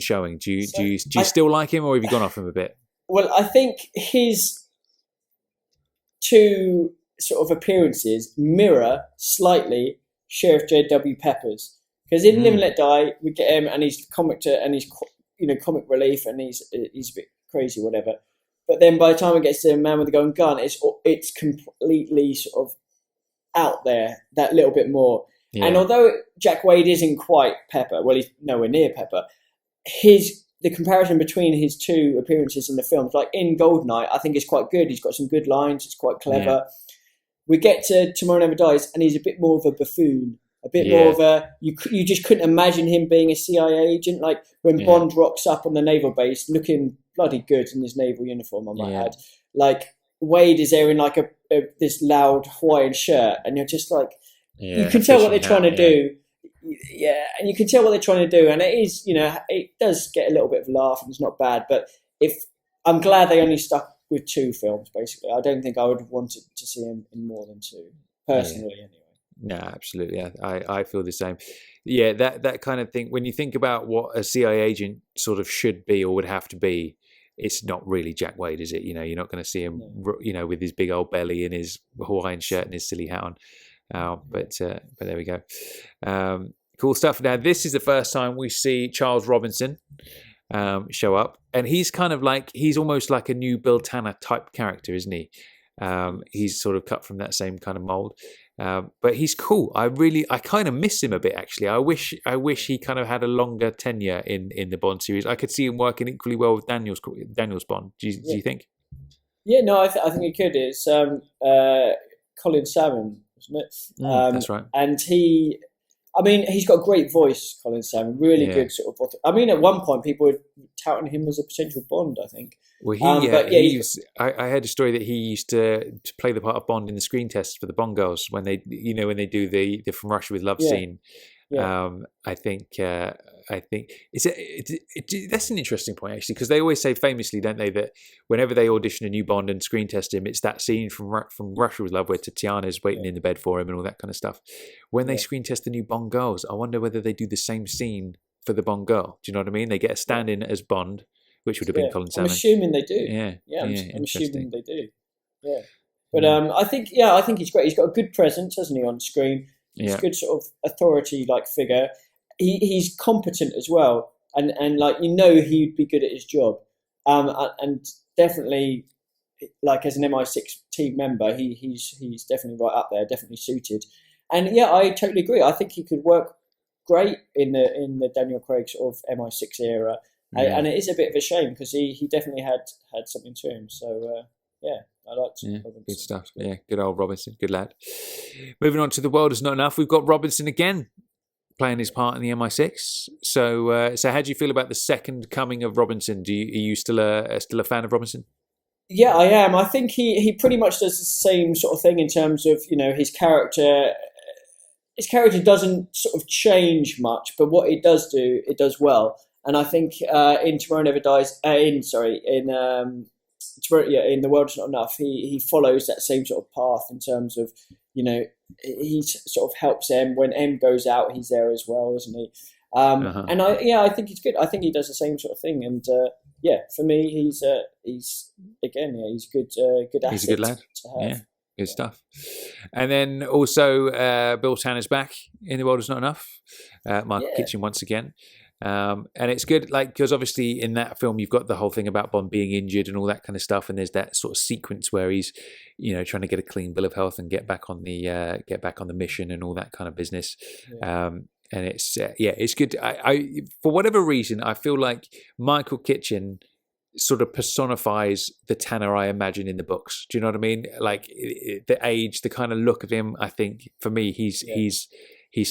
showing? Do you still like him, or have you gone off him a bit? Well, I think his two sort of appearances mirror slightly Sheriff J.W. Pepper's, because in Live and Let Die we get him and he's comic comic relief, and he's a bit crazy, whatever. But then by the time it gets to Man with the Golden Gun, it's completely sort of out there that little bit more. Yeah. And although Jack Wade isn't quite Pepper, well, he's nowhere near Pepper. The comparison between his two appearances in the films, like in GoldenEye, I think is quite good. He's got some good lines. It's quite clever. Yeah. We get to Tomorrow Never Dies, and he's a bit more of a buffoon, a bit more of a. You just couldn't imagine him being a CIA agent. Like when Bond rocks up on the naval base, looking bloody good in his naval uniform, I might add. Like Wade is there in like this loud Hawaiian shirt, and you're just like, you can tell what they're trying to do. Yeah, and you can tell what they're trying to do, and it is, it does get a little bit of a laugh, and it's not bad. But I'm glad they only stuck with two films, basically. I don't think I would have wanted to see him in more than two, personally, anyway. No, absolutely. I feel the same. Yeah, that kind of thing. When you think about what a CIA agent sort of should be or would have to be, it's not really Jack Wade, is it? You're not going to see him, with his big old belly and his Hawaiian shirt and his silly hat on. But there we go. Cool stuff. Now, this is the first time we see Charles Robinson show up, and he's kind of like, he's almost like a new Bill Tanner type character, isn't he? He's sort of cut from that same kind of mold, but he's cool. I kind of miss him a bit, actually. I wish he kind of had a longer tenure in the Bond series. I could see him working equally well with Daniel's Bond. Do you think? Yeah, no, I think he could. It's Colin Salmon, isn't it? That's right. And he's got a great voice, Colin Salmon. Really good sort of. At one point, people were touting him as a potential Bond, I think. Well, I heard a story that he used to play the part of Bond in the screen tests for the Bond girls when they do the From Russia with Love scene. Yeah. I think that's an interesting point, actually, because they always say famously, don't they, that whenever they audition a new Bond and screen test him, it's that scene from Russia with Love where Tatiana's waiting in the bed for him and all that kind of stuff. When they screen test the new Bond girls, I wonder whether they do the same scene for the Bond girl. Do you know what I mean? They get a stand-in as Bond, which would have been Colin Salmon. I'm assuming they do. I'm assuming they do. Yeah. But I think he's great. He's got a good presence, hasn't he, on screen? He's a good sort of authority-like figure. He's competent as well, and he'd be good at his job. And definitely, like as an MI6 team member, he's definitely right up there, definitely suited. And I totally agree. I think he could work great in the Daniel Craig sort of MI6 era. And it is a bit of a shame because he definitely had something to him. So I liked Robinson. Good stuff. Yeah, good old Robinson, good lad. Moving on to The World Is Not Enough, we've got Robinson again. playing his part in the MI6. So how do you feel about the second coming of Robinson? Are you still a fan of Robinson? Yeah, I am. I think he pretty much does the same sort of thing in terms of, his character. His character doesn't sort of change much, but what it does do, it does well. And I think in Tomorrow Never Dies, in The World Is Not Enough, he follows that same sort of path in terms of, he sort of helps M. When M goes out, he's there as well, isn't he? And I think he's good. I think he does the same sort of thing. And for me, he's a good asset. He's a good lad. To have. Yeah. Good stuff. And then also Bill Tanner's back in The World Is Not Enough. Michael Kitchen once again. And it's good, because obviously in that film you've got the whole thing about Bond being injured and all that kind of stuff, and there's that sort of sequence where he's, trying to get a clean bill of health and get back on the mission and all that kind of business. Yeah. And it's good. I for whatever reason I feel like Michael Kitchen sort of personifies the Tanner I imagine in the books. Do you know what I mean? Like the age, the kind of look of him. I think for me, he's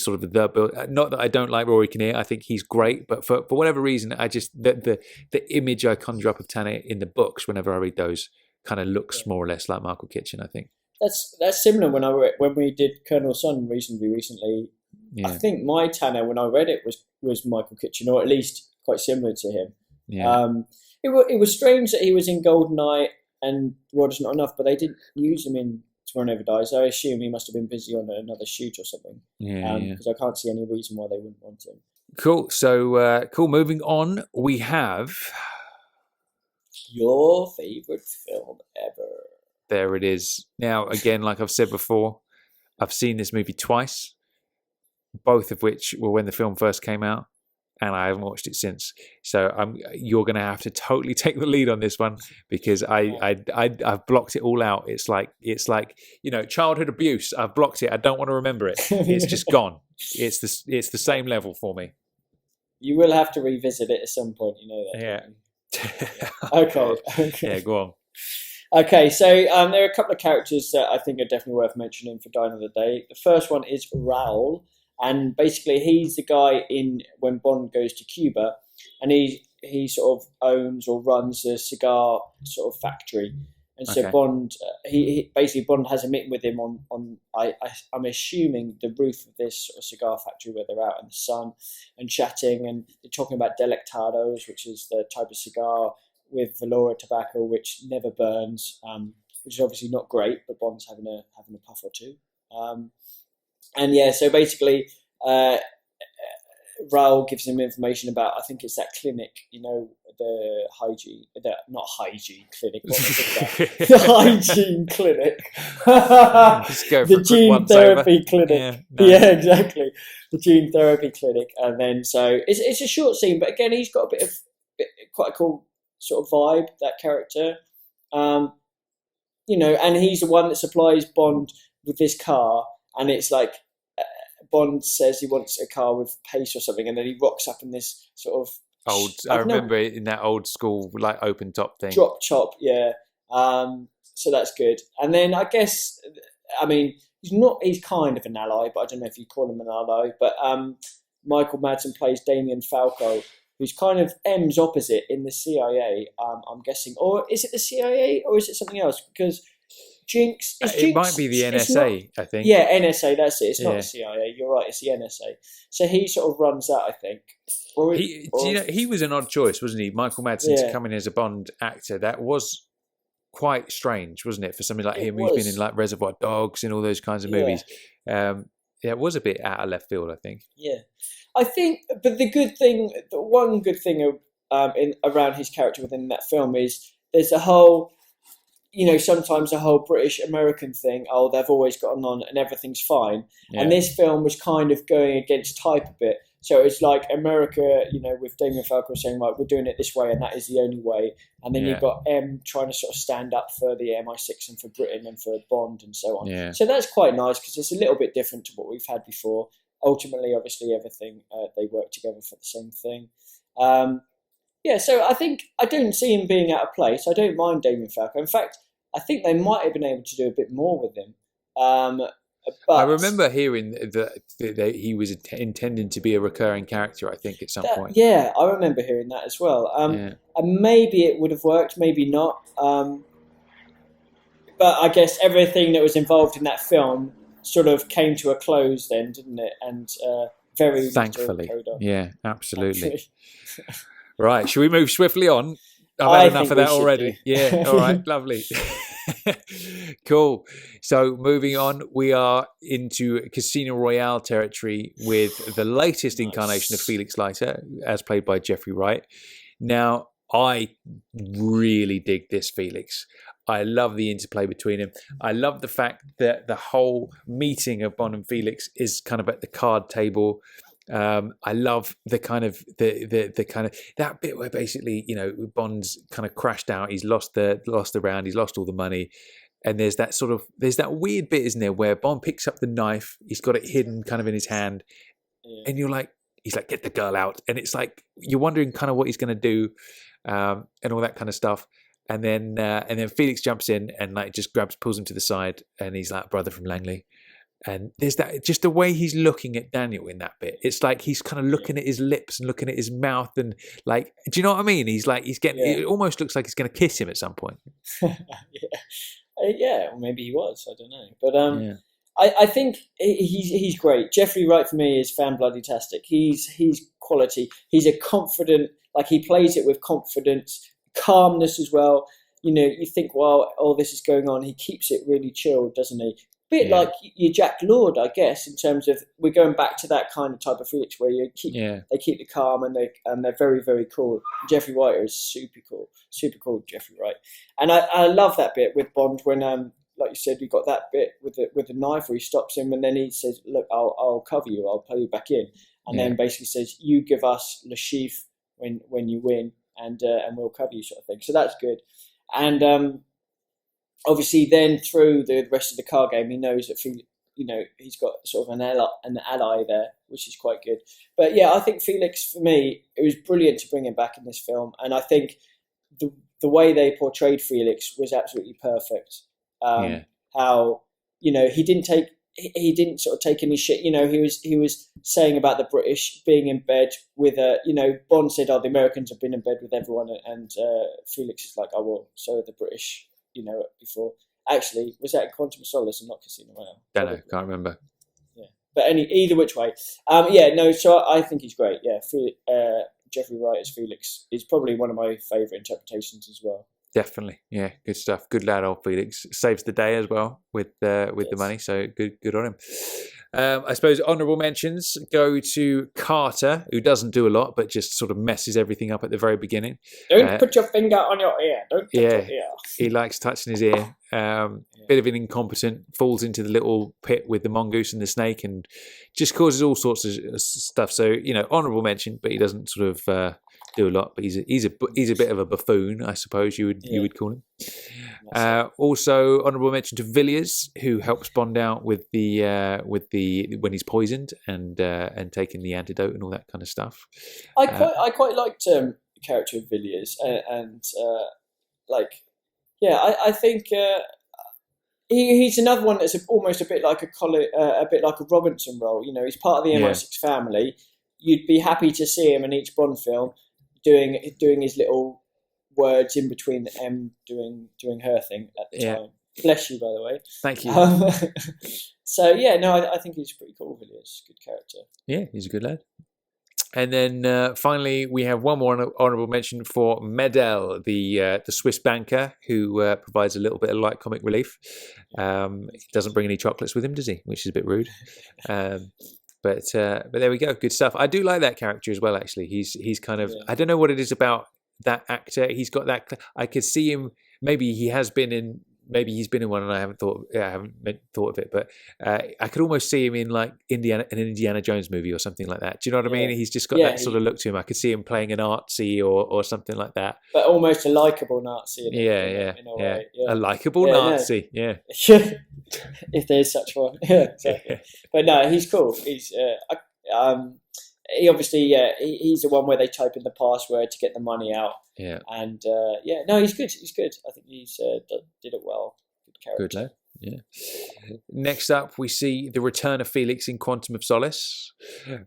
sort of the. Not that I don't like Rory Kinnear. I think he's great, but for whatever reason, I just the image I conjure up of Tanner in the books whenever I read those kind of looks more or less like Michael Kitchen. I think that's similar when we did Colonel Sun recently. Yeah. I think my Tanner when I read it was Michael Kitchen, or at least quite similar to him. Yeah. It was strange that he was in GoldenEye and World Is Not Enough, but they didn't use him in Tomorrow Never Dies. I assume he must have been busy on another shoot or something. Because I can't see any reason why they wouldn't want him. Cool. So, Moving on, we have... Your favourite film ever. There it is. Now, again, like I've said before, I've seen this movie twice, both of which were when the film first came out. And I haven't watched it since, so you're going to have to totally take the lead on this one because I've blocked it all out. It's like childhood abuse. I've blocked it. I don't want to remember it. It's just gone. It's the same level for me. You will have to revisit it at some point. You know that. Yeah. Okay. Yeah, go on. Okay, so there are a couple of characters that I think are definitely worth mentioning for Dine of the Day. The first one is Raoul. And basically, he's the guy when Bond goes to Cuba, and he sort of owns or runs a cigar sort of factory. And so Bond, Bond has a meeting with him on I'm assuming the roof of this sort of cigar factory where they're out in the sun and chatting, and they're talking about Delectados, which is the type of cigar with Valora tobacco which never burns, which is obviously not great, but Bond's having a puff or two. So basically, Raoul gives him information about, I think it's that clinic, the hygiene, not hygiene clinic, what was it? The hygiene clinic. The gene therapy clinic. Yeah, exactly. The gene therapy clinic. And then, so it's a short scene, but again, he's got quite a cool sort of vibe, that character. And he's the one that supplies Bond with this car, and it's like, Bond says he wants a car with pace or something, and then he rocks up in this sort of I remember it in that old school like open top thing. Drop top, yeah. So that's good. And then I guess, he's kind of an ally, but I don't know if you call him an ally. But Michael Madsen plays Damien Falco, who's kind of M's opposite in the CIA. I'm guessing, or is it the CIA or is it something else? Because Jinx. It might be the NSA, I think. Yeah, NSA, that's it. It's not the CIA. You're right, it's the NSA. So he sort of runs that, I think. He was an odd choice, wasn't he? Michael Madsen to come in as a Bond actor. That was quite strange, wasn't it? For somebody like him who's been in like Reservoir Dogs and all those kinds of movies. It was a bit out of left field, I think. Yeah. I think, but the one good thing around his character within that film is there's a whole... sometimes the whole British-American thing, they've always gotten on and everything's fine. Yeah. And this film was kind of going against type a bit. So it's like America, with Damien Falco saying, like, we're doing it this way and that is the only way. And then you've got M trying to sort of stand up for the MI6 and for Britain and for Bond and so on. Yeah. So that's quite nice because it's a little bit different to what we've had before. Ultimately, obviously, everything, they work together for the same thing. So I don't see him being out of place. I don't mind Damien Falco. In fact, I think they might have been able to do a bit more with him. But I remember hearing that he was intending to be a recurring character, I think, at some point. Yeah, I remember hearing that as well. And maybe it would have worked, maybe not. But I guess everything that was involved in that film sort of came to a close then, didn't it? And very thankfully. On. Yeah, absolutely. Right, should we move swiftly on? I've had enough of that already. Yeah, all right, lovely. Cool. So moving on, we are into Casino Royale territory with the latest incarnation of Felix Leiter, as played by Jeffrey Wright. Now, I really dig this Felix. I love the interplay between him. I love the fact that the whole meeting of Bond and Felix is kind of at the card table. I love the kind of the kind of that bit where basically, you know, Bond's kind of crashed out. He's lost the round. He's lost all the money. And there's that weird bit, isn't there, where Bond picks up the knife. He's got it hidden kind of in his hand. And he's like, get the girl out. And it's like, you're wondering kind of what he's going to do and all that kind of stuff. And then Felix jumps in and like just pulls him to the side, and he's like, brother from Langley. And there's that, just the way he's looking at Daniel in that bit. It's like he's kind of looking at his lips and looking at his mouth, and like, do you know what I mean? He's getting. It almost looks like he's going to kiss him at some point. Yeah, or maybe he was. I don't know, but I think he's great. Jeffrey Wright for me is fan-bloody-tastic. He's quality. He's a confident, like he plays it with confidence, calmness as well. You know, you think while all this is going on, he keeps it really chilled, doesn't he? Bit like your Jack Lord, I guess, in terms of we're going back to that kind of type of Felix where they keep the calm and they're very, very cool. Jeffrey Wright is super cool, Jeffrey Wright, and I love that bit with Bond when like you said, we got that bit with the knife where he stops him and then he says, "Look, I'll cover you, I'll pull you back in," and then basically says, "You give us Le Chiffre when you win, and we'll cover you," sort of thing. So that's good, and obviously, then through the rest of the card game, he knows that he's got sort of an ally there, which is quite good. But yeah, I think Felix, for me, it was brilliant to bring him back in this film, and I think the way they portrayed Felix was absolutely perfect. How he didn't sort of take any shit. He was saying about the British being in bed with Bond said, "Oh, the Americans have been in bed with everyone," and Felix is like, "Oh well, so are the British." Before. Actually, was that in Quantum of Solace and not Casino Royale? Don't know, can't remember. Yeah, but either which way. So I think he's great. Yeah, Jeffrey Wright as Felix is probably one of my favourite interpretations as well. Definitely, yeah, good stuff. Good lad, old Felix. Saves the day as well with the money, so good on him. I suppose honourable mentions go to Carter, who doesn't do a lot, but just sort of messes everything up at the very beginning. Don't put your finger on your ear. Don't touch your ear. He likes touching his ear. Bit of an incompetent, falls into the little pit with the mongoose and the snake and just causes all sorts of stuff. So, honourable mention, but he doesn't sort of do a lot, but he's a bit of a buffoon, I suppose you would call him. Also, honourable mention to Villiers, who helps Bond out with the when he's poisoned and taking the antidote and all that kind of stuff. I quite liked the character of Villiers, I think he's another one that's almost a bit like a Robinson role. He's part of the MI6 family. You'd be happy to see him in each Bond film doing his little words in between M doing her thing at the time. Bless you, by the way. Thank you. I think he's pretty cool. Villiers, good character. Yeah, he's a good lad. And then finally, we have one more honourable mention for Medel, the Swiss banker who provides a little bit of light comic relief. He doesn't bring any chocolates with him, does he? Which is a bit rude. But there we go. Good stuff. I do like that character as well, actually. He's kind of... I don't know what it is about that actor. He's got that... I could see him... Maybe he's been in one and I haven't thought of it, but I could almost see him in like an Indiana Jones movie or something like that. Do you know what I mean? He's just got that sort of look to him. I could see him playing a Nazi or something like that. But almost a likable Nazi. In a way. A likable Nazi. No. Yeah. If there's such one. Yeah, exactly. But no, he's cool. He's he obviously he's the one where they type in the password to get the money out. Yeah. And he's good. He's good. I think he's did it well. Good character. Good lad. Yeah. Next up, we see the return of Felix in Quantum of Solace.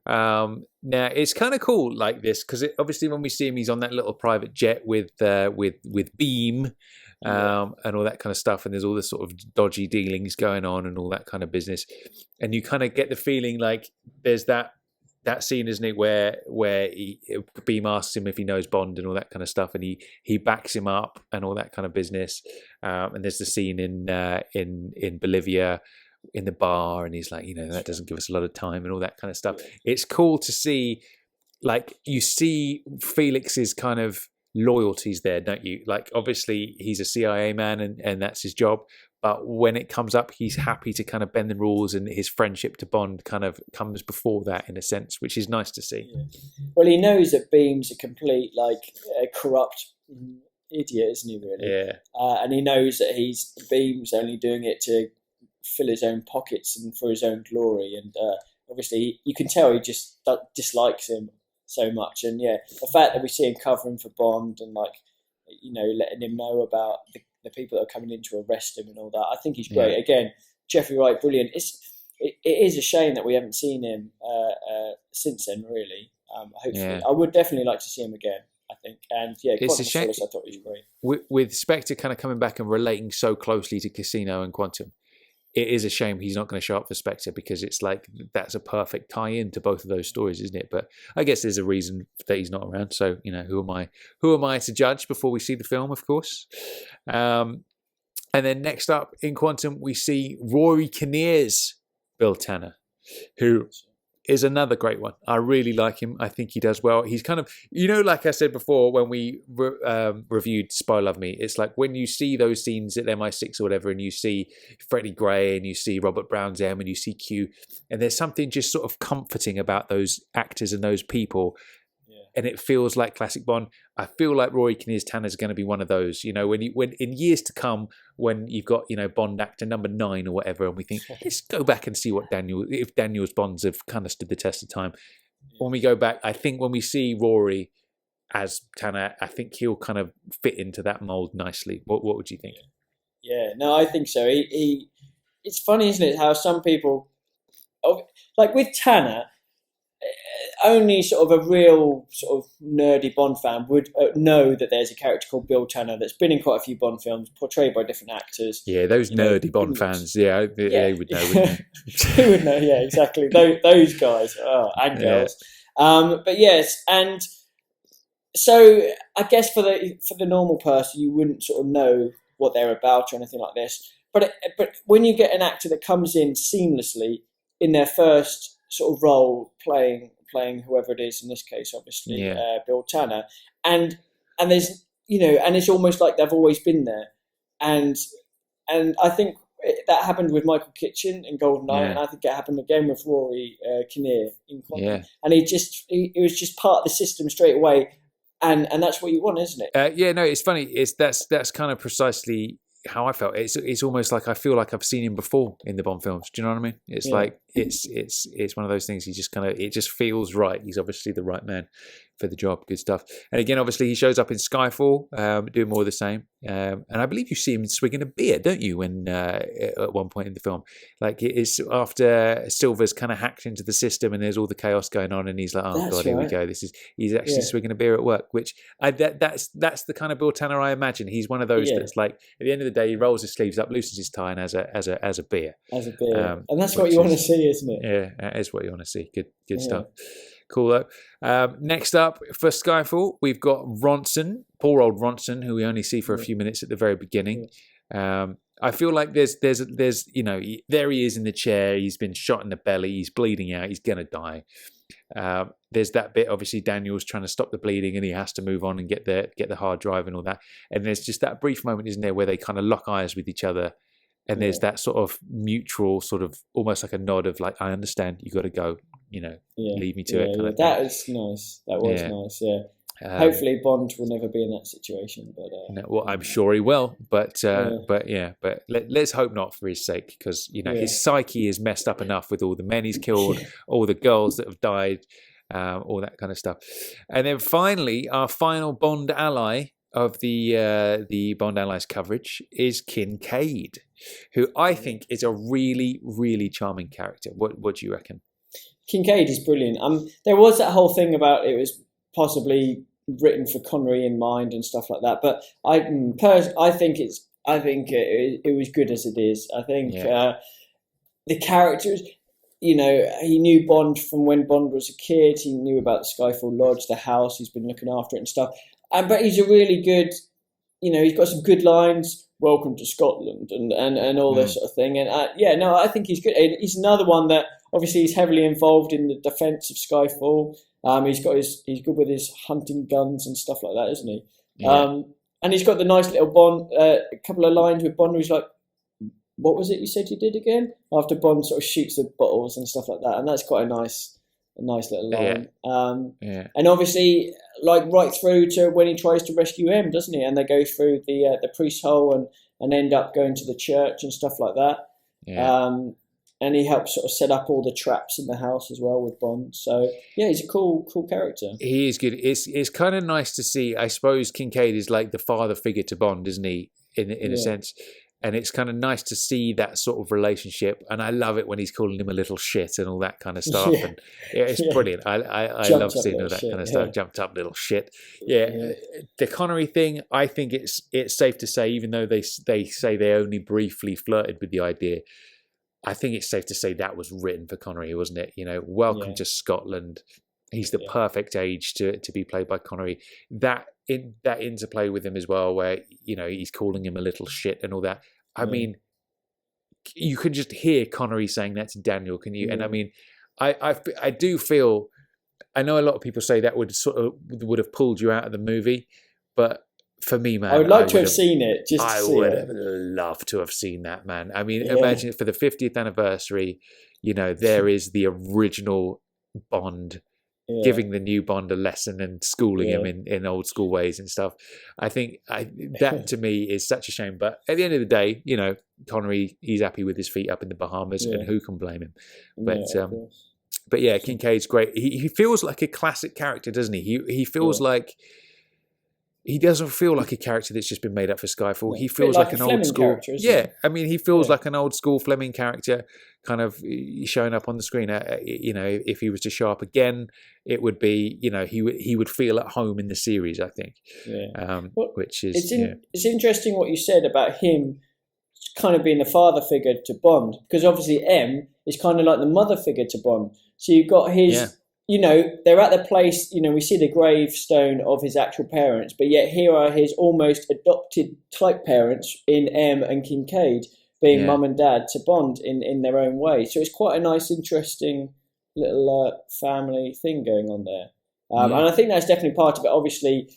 Now, it's kind of cool like this because obviously when we see him, he's on that little private jet with Beam and all that kind of stuff. And there's all this sort of dodgy dealings going on and all that kind of business. And you kind of get the feeling like there's that scene, isn't it, where Beam asks him if he knows Bond and all that kind of stuff, and he backs him up and all that kind of business. And there's the scene in Bolivia in the bar, and he's like, that doesn't give us a lot of time and all that kind of stuff. It's cool to see, like, you see Felix's kind of loyalties there, don't you? Like, obviously he's a CIA man and that's his job. But when it comes up, he's happy to kind of bend the rules, and his friendship to Bond kind of comes before that in a sense, which is nice to see. Yeah. Well, he knows that Beam's a complete, corrupt idiot, isn't he, really? Yeah. And he knows that Beam's only doing it to fill his own pockets and for his own glory. And obviously, you can tell he just dislikes him so much. And yeah, the fact that we see him covering for Bond and, letting him know about the people that are coming in to arrest him and all that. I think he's great. Yeah. Again, Jeffrey Wright, brilliant. It is a shame that we haven't seen him since then, really. Hopefully, I would definitely like to see him again, I think. And yeah, it's a shame. Solace, I thought he was great. With Spectre kind of coming back and relating so closely to Casino and Quantum, it is a shame he's not going to show up for Spectre, because it's like that's a perfect tie-in to both of those stories, isn't it? But I guess there's a reason that he's not around. So who am I to judge before we see the film? Of course. And then next up in Quantum, we see Rory Kinnear's Bill Tanner, who is another great one. I really like him. I think he does well. He's kind of, like I said before when we reviewed Spy Love Me, it's like when you see those scenes at MI6 or whatever, and you see Freddie Gray and you see Robert Brown's M and you see Q, and there's something just sort of comforting about those actors and those people. And it feels like classic Bond. I feel like Rory Kinnear's Tanner is going to be one of those, when in years to come, when you've got, Bond actor number 9 or whatever, and we think, let's go back and see if Daniel's Bonds have kind of stood the test of time. When we go back, I think when we see Rory as Tanner, I think he'll kind of fit into that mold nicely. What would you think? Yeah, no, I think so. It's funny, isn't it, how some people, like with Tanner, only sort of a real sort of nerdy Bond fan would know that there's a character called Bill Tanner that's been in quite a few Bond films, portrayed by different actors. Yeah, those nerdy Bond fans. Yeah, they would know, wouldn't they? They would know. Yeah, exactly. Those guys and girls. But yes, and so I guess for the normal person, you wouldn't sort of know what they're about or anything like this. But when you get an actor that comes in seamlessly in their first sort of role, playing whoever it is, in this case obviously Bill Tanner, and there's and it's almost like they've always been there, and I think that happened with Michael Kitchen in GoldenEye, and I think it happened again with Rory Kinnear in Quantum, and he was just part of the system straight away, and that's what you want, isn't it? It's funny. That's kind of precisely how I felt. It's almost like I feel like I've seen him before in the Bond films. Do you know what I mean? It's like it's one of those things. He just it just feels right. He's obviously the right man for the job. Good stuff. And again, obviously, he shows up in Skyfall, doing more of the same. And I believe you see him swigging a beer, don't you? When at one point in the film, like it is after Silver's kind of hacked into the system and there's all the chaos going on, and he's like, "Oh God, here we go." He's actually swigging a beer at work, which that's the kind of Bill Tanner I imagine. He's one of those that's like at the end of the day, he rolls his sleeves up, loosens his tie, and has a beer. As a beer, and that's what you want to see, isn't it? Yeah, that is what you want to see. Good stuff. Cool though. Next up for Skyfall, we've got Ronson, poor old Ronson, who we only see for a few minutes at the very beginning. I feel like there's there he is in the chair. He's been shot in the belly. He's bleeding out. He's gonna die. There's that bit. Obviously, Daniel's trying to stop the bleeding, and he has to move on and get the hard drive and all that. And there's just that brief moment, isn't there, where they kind of lock eyes with each other. And there's that sort of mutual sort of almost like a nod of like, I understand, you got to go, leave me to it. Kind of that is nice. That was nice. Yeah. Hopefully Bond will never be in that situation, but well, I'm sure he will. But let's hope not for his sake, because his psyche is messed up enough with all the men he's killed, all the girls that have died, all that kind of stuff. And then finally, our final Bond ally of the Bond Allies coverage is Kincade, who I think is a really, really charming character. What do you reckon? Kincade is brilliant. There was that whole thing about it was possibly written for Connery in mind and stuff like that, but I think it was good as it is. I think the characters, you know, he knew Bond from when Bond was a kid. He knew about the Skyfall Lodge, the house. He's been looking after it and stuff. But he's a really good, you know, he's got some good lines. Welcome to Scotland and all this sort of thing. And I think he's good. He's another one that obviously he's heavily involved in the defence of Skyfall. He's good with his hunting guns and stuff like that, isn't he? Yeah. And he's got the nice little Bond, a couple of lines with Bond where he's like, what was it you said you did again? After Bond sort of shoots the bottles and stuff like that. And that's quite a nice little line. And obviously, like right through to when he tries to rescue M, doesn't he? And they go through the priest hole and end up going to the church and stuff like that. Yeah. And he helps sort of set up all the traps in the house as well with Bond. So yeah, he's a cool character. He is good. It's kind of nice to see. I suppose Kincade is like the father figure to Bond, isn't he? In a sense. And it's kind of nice to see that sort of relationship. And I love it when he's calling him a little shit and all that kind of stuff. Yeah. And it's brilliant. I love seeing all that kind of stuff. Jumped up little shit. Yeah. The Connery thing, I think it's safe to say, even though they say they only briefly flirted with the idea, I think it's safe to say that was written for Connery, wasn't it? You know, welcome to Scotland. He's the perfect age to be played by Connery. That interplay with him as well, where, you know, he's calling him a little shit and all that. I mean, you could just hear Connery saying that to Daniel, can you? And I mean, I do feel, I know a lot of people say that would have pulled you out of the movie, but for me, man, I would like to have seen it. I would have loved to have seen that, man. I mean, imagine for the 50th anniversary, you know, there is the original Bond giving the new Bond a lesson and schooling him in old school ways and stuff. I think that to me is such a shame. But at the end of the day, you know, Connery, he's happy with his feet up in the Bahamas, and who can blame him? But yeah, Kincaid's great. He feels like a classic character, doesn't he? He feels like. He doesn't feel like a character that's just been made up for Skyfall. He feels like an old school. Yeah, I mean, he feels like an old school Fleming character, kind of showing up on the screen. You know, if he was to show up again, it would be, you know, he would feel at home in the series, I think. Yeah. Which is it's interesting what you said about him kind of being the father figure to Bond, because obviously M is kind of like the mother figure to Bond. So you've got his. Yeah. You know, they're at the place, you know, we see the gravestone of his actual parents, but yet here are his almost adopted type parents in M and Kincade, being mum and dad to Bond in their own way. So it's quite a nice, interesting little family thing going on there. And I think that's definitely part of it. Obviously,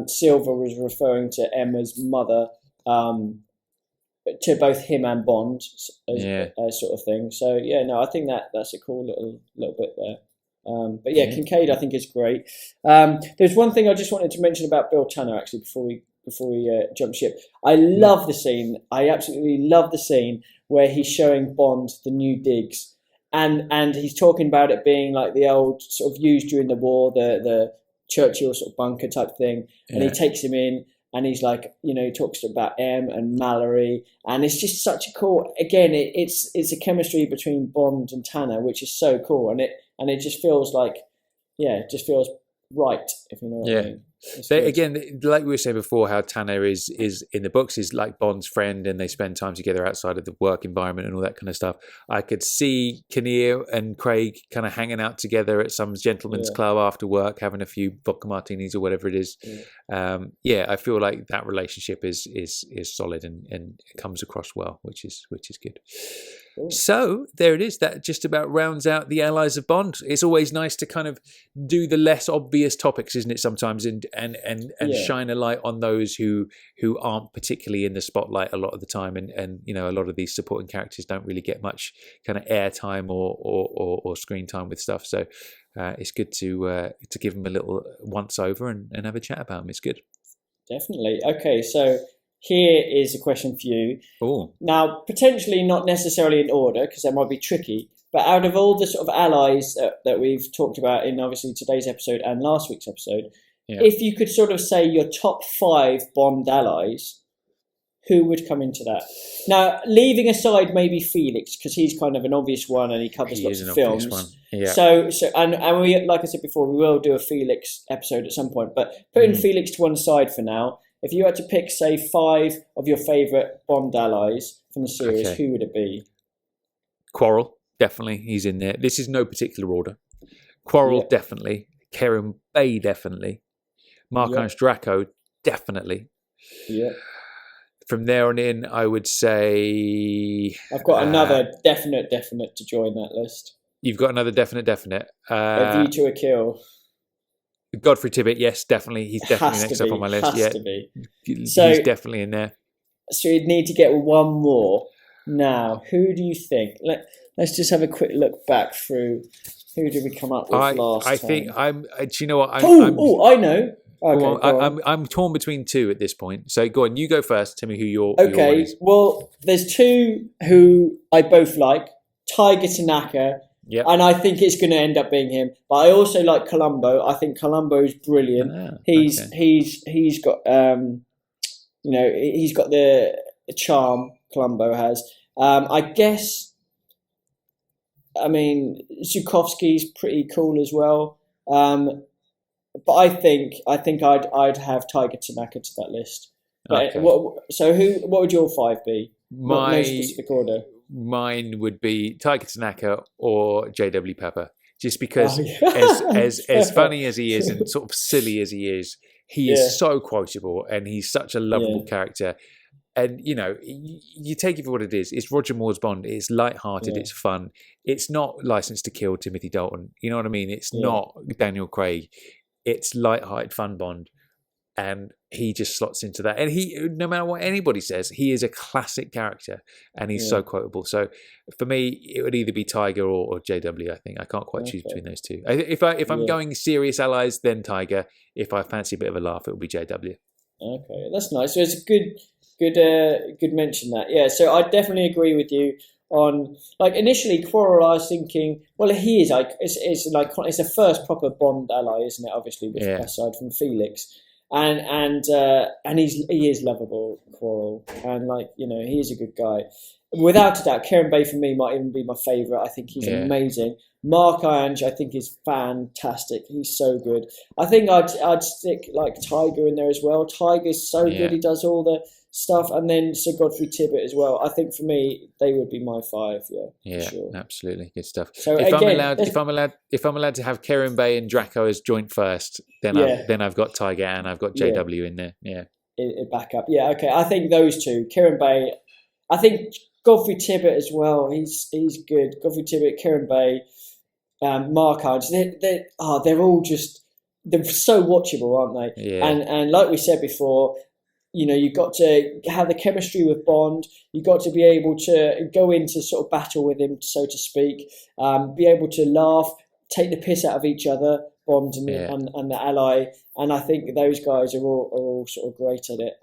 Silver was referring to Emma's mother to both him and Bond as sort of thing. So, yeah, no, I think that's a cool little bit there. But yeah, Kincade I think is great. There's one thing I just wanted to mention about Bill Tanner actually before we jump ship. I love the scene. I absolutely love the scene where he's showing Bond the new digs, and he's talking about it being like the old sort of used during the war, the Churchill sort of bunker type thing, and he takes him in. And he's like, you know, he talks about M and Mallory, and it's just such a cool. Again, it's a chemistry between Bond and Tanner, which is so cool, and it just feels like, it just feels right, if you know what I mean. Again, like we were saying before, how Tanner is in the books is like Bond's friend, and they spend time together outside of the work environment and all that kind of stuff. I could see Kinnear and Craig kind of hanging out together at some gentleman's club after work, having a few vodka martinis or whatever it is. I feel like that relationship is solid and it comes across well, which is good. Cool. So there it is. That just about rounds out the Allies of Bond. It's always nice to kind of do the less obvious topics, isn't it? Sometimes and shine a light on those who aren't particularly in the spotlight a lot of the time, and you know, a lot of these supporting characters don't really get much kind of airtime or screen time with stuff. So it's good to give them a little once over and have a chat about them. It's good. Definitely. Okay, so. Here is a question for you. Ooh. Now, potentially not necessarily in order, because that might be tricky, but out of all the sort of allies that we've talked about in obviously today's episode and last week's episode, if you could sort of say your top 5 Bond allies, who would come into that? Now, leaving aside maybe Felix, because he's kind of an obvious one and he covers lots of films. Yeah. So and we, like I said before, we will do a Felix episode at some point. But putting Felix to one side for now, if you had to pick, say, 5 of your favourite Bond allies from the series, who would it be? Quarrel, definitely, he's in there. This is no particular order. Quarrel, definitely. Karen Bay, definitely. Mark Draco, definitely. Yeah. From there on in, I would say... I've got another definite to join that list. You've got another definite. A View to a Kill. Godfrey Tibbet, yes, definitely. He's definitely next up on my list. Has to be. He's definitely in there. So you'd need to get one more. Now, who do you think? Let's just have a quick look back through. Who did we come up with last time? I think I'm... Do you know what? I know. Okay, I'm torn between 2 at this point. So go on, you go first. Tell me who your Okay, one is. well, there's 2 who I both like. Tiger Tanaka. Yeah. And I think it's going to end up being him. But I also like Columbo. I think Columbo is brilliant. He's got he's got the charm Columbo has. I guess. I mean, Zukovsky's pretty cool as well. But I think I'd have Tiger Tanaka to that list. But what would your 5 be? No specific order. Mine would be Tiger Tanaka or J.W. Pepper, just because as funny as he is and sort of silly as he is so quotable and he's such a lovable character. And, you take it for what it is. It's Roger Moore's Bond. It's lighthearted. It's fun. It's not License to Kill Timothy Dalton. You know what I mean? It's not Daniel Craig. It's lighthearted, fun Bond. And he just slots into that. And he, no matter what anybody says, he is a classic character and he's so quotable. So for me, it would either be Tiger or JW, I think. I can't quite choose between those 2. If I'm going serious allies, then Tiger. If I fancy a bit of a laugh, it would be JW. Okay, that's nice. So it's a good mention that. Yeah, so I definitely agree with you on, like, initially Quarrel, I was thinking, well, he is like, it's a first proper Bond ally, isn't it? Obviously, aside from Felix. And he is lovable, Quarrel, and he is a good guy. Without a doubt, Karen Bay for me might even be my favourite. I think he's amazing. Mark Ange, I think, is fantastic. He's so good. I think I'd stick like Tiger in there as well. Tiger's so good. He does all the stuff, and then Sir Godfrey Tibbet as well. I think for me, they would be my 5. Yeah, sure. Absolutely, good stuff. So if I'm allowed to have Karen Bay and Draco as joint first, then I've got Tiger and I've got JW in there. Yeah, it back up. Yeah, okay. I think those 2, Karen Bay. I think Godfrey Tibbet as well. He's good. Godfrey Tibbet, Karen Bay, Mark Ange. They're so watchable, aren't they? Yeah. And like we said before, you've got to have the chemistry with Bond. You've got to be able to go into sort of battle with him, so to speak. Be able to laugh, take the piss out of each other, Bond and the ally. And I think those guys are all sort of great at it.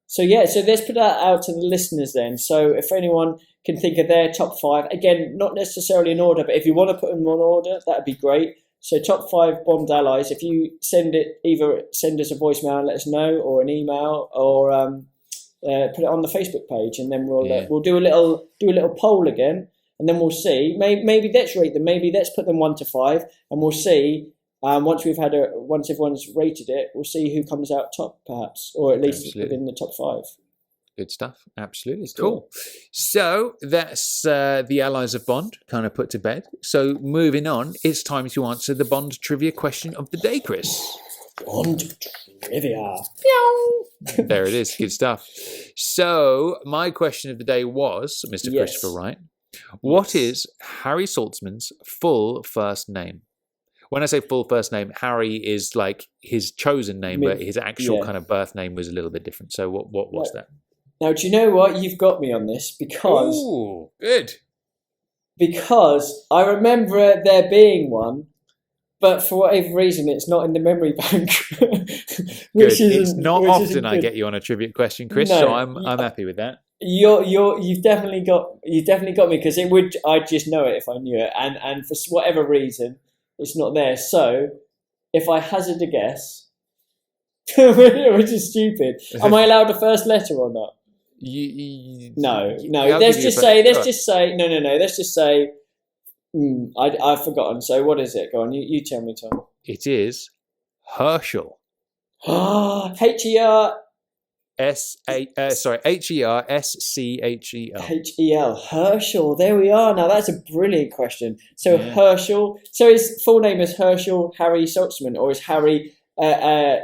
So let's put that out to the listeners then. So if anyone can think of their top 5, again, not necessarily in order, but if you want to put them in order, that'd be great. So top 5 Bond allies. If you send us a voicemail and let us know, or an email, or put it on the Facebook page, and then we'll do a little poll again, and then we'll see. Maybe let's rate them. Maybe let's put them 1 to 5, and we'll see. Once everyone's rated it, we'll see who comes out top, perhaps, or at least within the top 5. Good stuff. Absolutely. Cool. So that's the allies of Bond kind of put to bed. So moving on, it's time to answer the Bond trivia question of the day, Chris. Bond trivia. There it is. Good stuff. So my question of the day was, Mr. Christopher Wright, what is Harry Saltzman's full first name? When I say full first name, Harry is like his chosen name, but his actual kind of birth name was a little bit different. So what was that? Now, do you know what? You've got me on this because... Ooh, good. Because I remember there being one, but for whatever reason, it's not in the memory bank. It's not often I get you on a trivia question, Chris, so I'm happy with that. You've definitely got me, because I'd just know it if I knew it, and for whatever reason, it's not there. So if I hazard a guess, which is stupid. Am I allowed the first letter or not? No. I'll Let's give you just a say. first- Let's just say. No. Let's just say. I've forgotten. So what is it? Go on. You tell me, Tom. It is Herschel. H-E-R. H-E-R-S-C-H-E-L. H-E-L. Herschel. There we are. Now that's a brilliant question. So Yeah. Herschel. So his full name is Herschel Harry Saltzman, or is Harry, a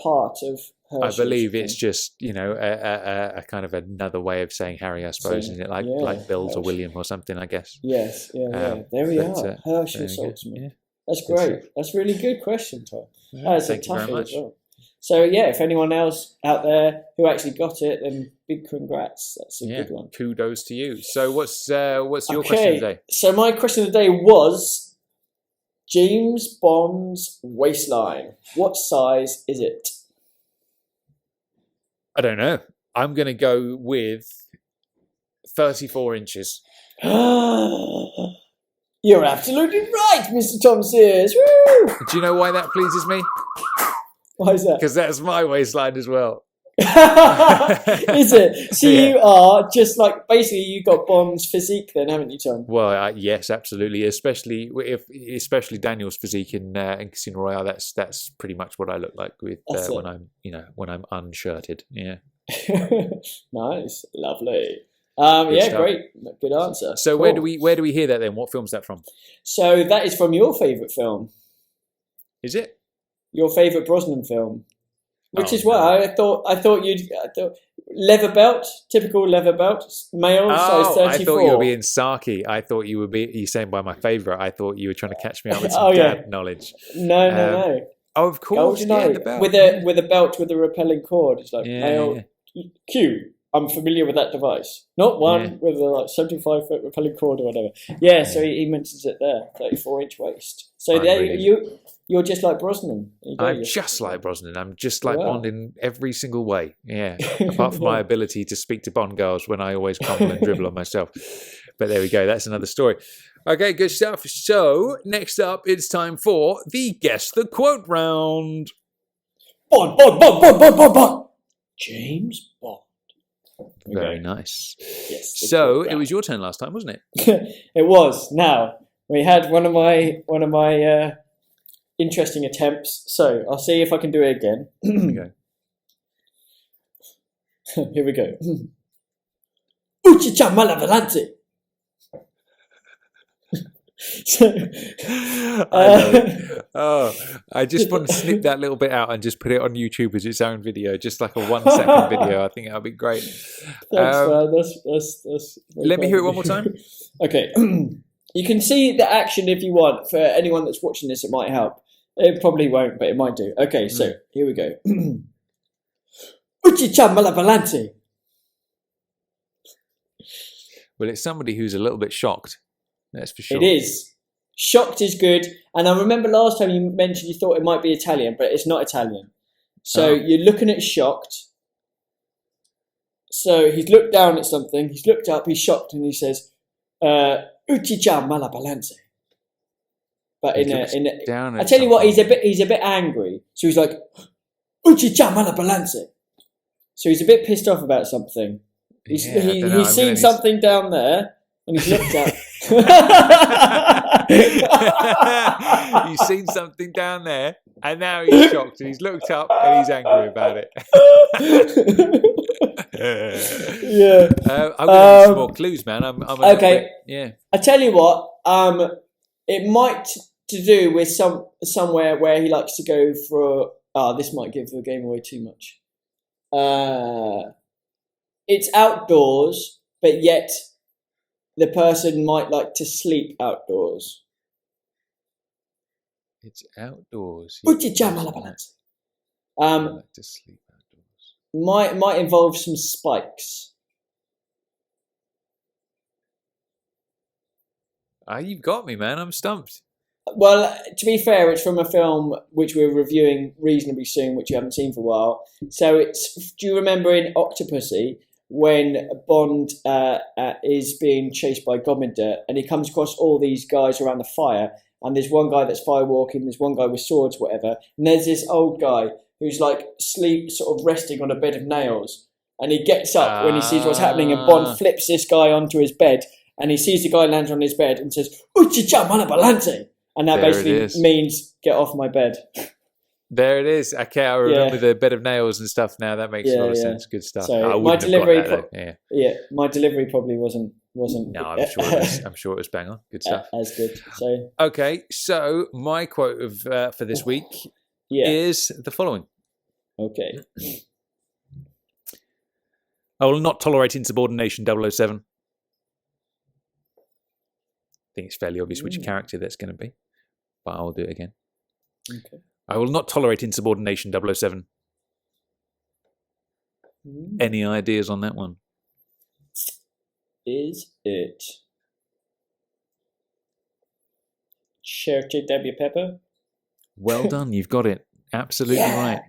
part of Herschel? I believe it's just a kind of another way of saying Harry, I suppose, So, isn't it? Like yeah, Bill's or Herschel. William or something, I guess. Yes. Yeah. There we but, are. Herschel there you go. Saltzman. Yeah. That's Good great. stuff. That's a really good question, Tom. Yeah, That's thank a you very toughie much. as well. So yeah, if anyone else out there who actually got it, then big congrats. That's a good one. Kudos to you. So what's your question today? So my question today was James Bond's waistline. What size is it? I don't know. I'm going to go with 34 inches. You're absolutely right, Mr. Tom Sears. Woo! Do you know why that pleases me? Why is that? Because that's my waistline as well. Is it? So Yeah. you are just like, basically you got Bond's physique then, haven't you, Tom? Well, yes, absolutely. Especially Daniel's physique in Casino Royale. That's pretty much what I look like with That's it. when I'm unshirted. Yeah. Nice. Lovely. Good Yeah, stuff. great. Good answer. So Cool. where do we hear that then? What film's that from? So that is from your favourite film. Is it? Your favourite Brosnan film. Which Oh, is what no. I thought leather belt, typical leather belt, male, size 34. I thought you were being sarky. I thought you were saying by my favourite. I thought you were trying to catch me out with some Oh, yeah. dad knowledge. No. Oh, of course. Yeah, the GoldenEye belt. with a belt with a repelling cord. It's like male. Q. I'm familiar with that device. Not one with a 75-foot repelling cord or whatever. Yeah, so he mentions it there. 34-inch waist. So I'm there really- you're just like Brosnan. There you go, I'm you're- just like Brosnan. I'm just like Wow. Bond in every single way. Yeah. Apart from my ability to speak to Bond girls when I always crumble and dribble on myself. But there we go. That's another story. Okay, good stuff. So next up, it's time for the Guess the Quote round. Bond. James Bond. Very nice. Yes. So it was your turn last time, wasn't it? It was. Now we had one of my interesting attempts. So I'll see if I can do it again. Okay. Here we go. Uchicha Malavalante. So, I just want to snip that little bit out and just put it on YouTube as its own video, just like a 1 second video. I think that would be great. Thanks, man. That's Let me hear it one more time. Okay. You can see the action if you want. For anyone that's watching this, it might help. It probably won't, but it might do. Okay, so here we go. Uchicha Malavalante. Well, it's somebody who's a little bit shocked. That's for sure. It is. Shocked is good. And I remember last time you mentioned you thought it might be Italian, but it's not Italian. So you're looking at shocked. So he's looked down at something. He's looked up. He's shocked, and he says, "Uchicha Malabalance." But He looks down I at tell you what, something. he's a bit angry. So he's like, "Uchicha Malabalance." So he's a bit pissed off about something. He's Yeah, I don't know. he's I'm seen gonna- something down there, and he's looked up. He's seen something down there, and now he's shocked, and he's looked up, and he's angry about it. Yeah. I'm going to need some more clues, man. I'm a little Okay. bit- yeah. I tell you what, it might to do with somewhere where he likes to go for. This might give the game away too much. It's outdoors, but yet the person might like to sleep outdoors. It's outdoors. Uchicha-malabalance. I like to sleep outdoors. Might involve some spikes. You've got me, man. I'm stumped. Well, to be fair, it's from a film which we're reviewing reasonably soon, which you haven't seen for a while. So do you remember in Octopussy when Bond is being chased by Gominder and he comes across all these guys around the fire, and there's one guy that's firewalking, there's one guy with swords, whatever, and there's this old guy who's like sort of resting on a bed of nails, and he gets up when he sees what's happening, and Bond flips this guy onto his bed, and he sees the guy land on his bed and says, "Uchicha manabalante," and that basically means "get off my bed." There it is. Okay, I remember the bed of nails and stuff now. That makes a lot of sense. Good stuff. So my delivery, my delivery probably wasn't. No, I'm sure it was bang on. Good stuff. As good. So okay, so my quote of for this week is the following. Okay. I will not tolerate insubordination, 007. I think it's fairly obvious which character that's going to be, but I'll do it again. Okay. I will not tolerate insubordination, 007. Any ideas on that one? Is it Sharkey W. Pepper? Well done, you've got it. Absolutely right.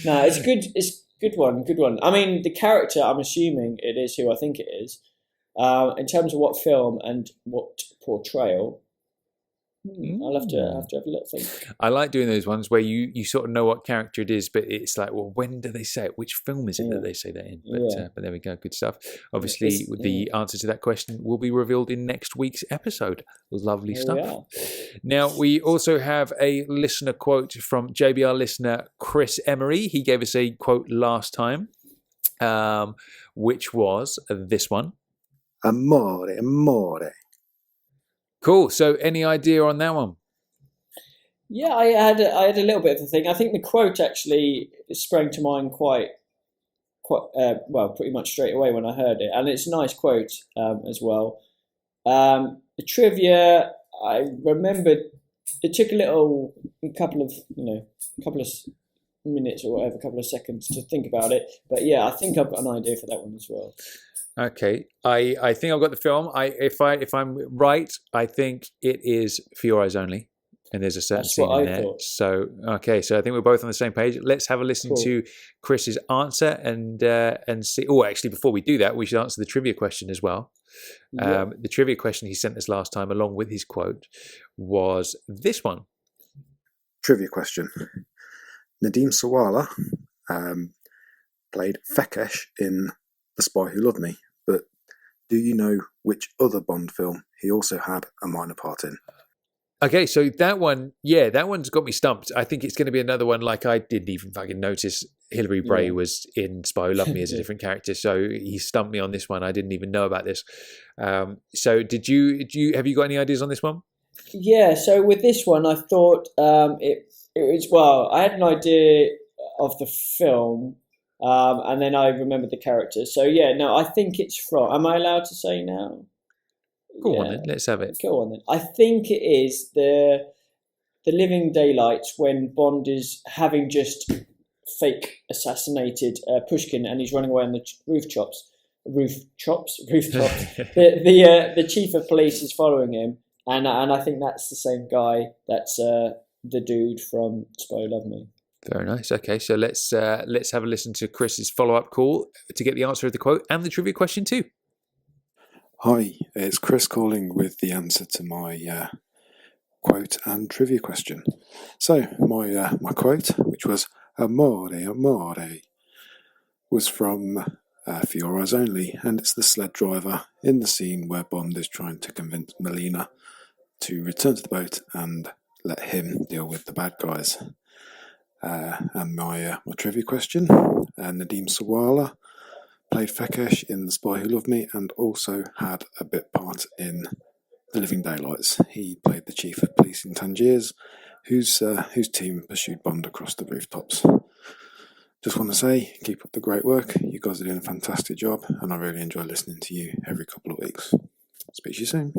No, it's good. It's good one. Good one. I mean, the character, I'm assuming it is who I think it is. In terms of what film and what portrayal, I'll have to have a little think. I like doing those ones where you sort of know what character it is, but it's like, well, when do they say it? Which film is it that they say that in? But there we go. Good stuff. Obviously, the answer to that question will be revealed in next week's episode. Lovely stuff. Now, we also have a listener quote from JBR listener Chris Emery. He gave us a quote last time, which was this one. Amore, amore. Cool. So, any idea on that one? Yeah, I had a little bit of a thing. I think the quote actually sprang to mind quite pretty much straight away when I heard it, and it's a nice quote as well. The trivia, I remembered. It took a couple of minutes or whatever, a couple of seconds to think about it. But yeah, I think I've got an idea for that one as well. Okay, I think I've got the film. If I'm right, I think it is For Your Eyes Only, and there's a certain scene in there. So okay, so I think we're both on the same page. Let's have a listen to Chris's answer and see. Oh, actually, before we do that, we should answer the trivia question as well. The trivia question he sent us last time, along with his quote, was this one. Trivia question: Nadeem Sawala played Fekesh in The Spy Who Loved Me, but do you know which other Bond film he also had a minor part in? Okay, so that one's got me stumped. I think it's going to be another one like I didn't even fucking notice Hilary Bray was in Spy Who Loved Me as a different character, so he stumped me on this one. I didn't even know about this. So have you got any ideas on this one? Yeah, so with this one, I thought it was, I had an idea of the film, and then I remembered the character. So I think it's from. Am I allowed to say now? Go on then, let's have it. Go on then. I think it is the Living Daylights when Bond is having just fake assassinated Pushkin and he's running away on the rooftops. The chief of police is following him, and I think that's the same guy. That's the dude from Spy Who Loved Me. Very nice. Okay, so let's have a listen to Chris's follow-up call to get the answer of the quote and the trivia question too. Hi, it's Chris calling with the answer to my quote and trivia question. So my quote, which was "Amore, amore," was from For Your Eyes Only, and it's the sled driver in the scene where Bond is trying to convince Melina to return to the boat and let him deal with the bad guys. And my trivia question: Nadeem Sawala played Fekesh in The Spy Who Loved Me and also had a bit part in The Living Daylights. He played the chief of police in Tangiers, whose team pursued Bond across the rooftops. Just want to say, keep up the great work. You guys are doing a fantastic job, and I really enjoy listening to you every couple of weeks. Speak to you soon.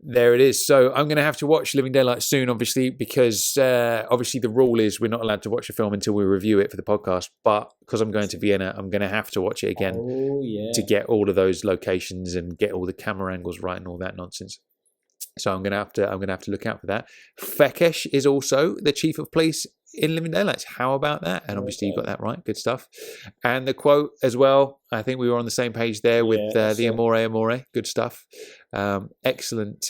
There it is. So I'm going to have to watch Living Daylight soon, obviously, because obviously the rule is we're not allowed to watch a film until we review it for the podcast. But because I'm going to Vienna, I'm going to have to watch it again to get all of those locations and get all the camera angles right and all that nonsense. So I'm going to have to look out for that. Fekesh is also the chief of police in Living Daylights. How about that? And obviously you got that right. Good stuff. And the quote as well, I think we were on the same page there with the amore, amore. Good stuff. Excellent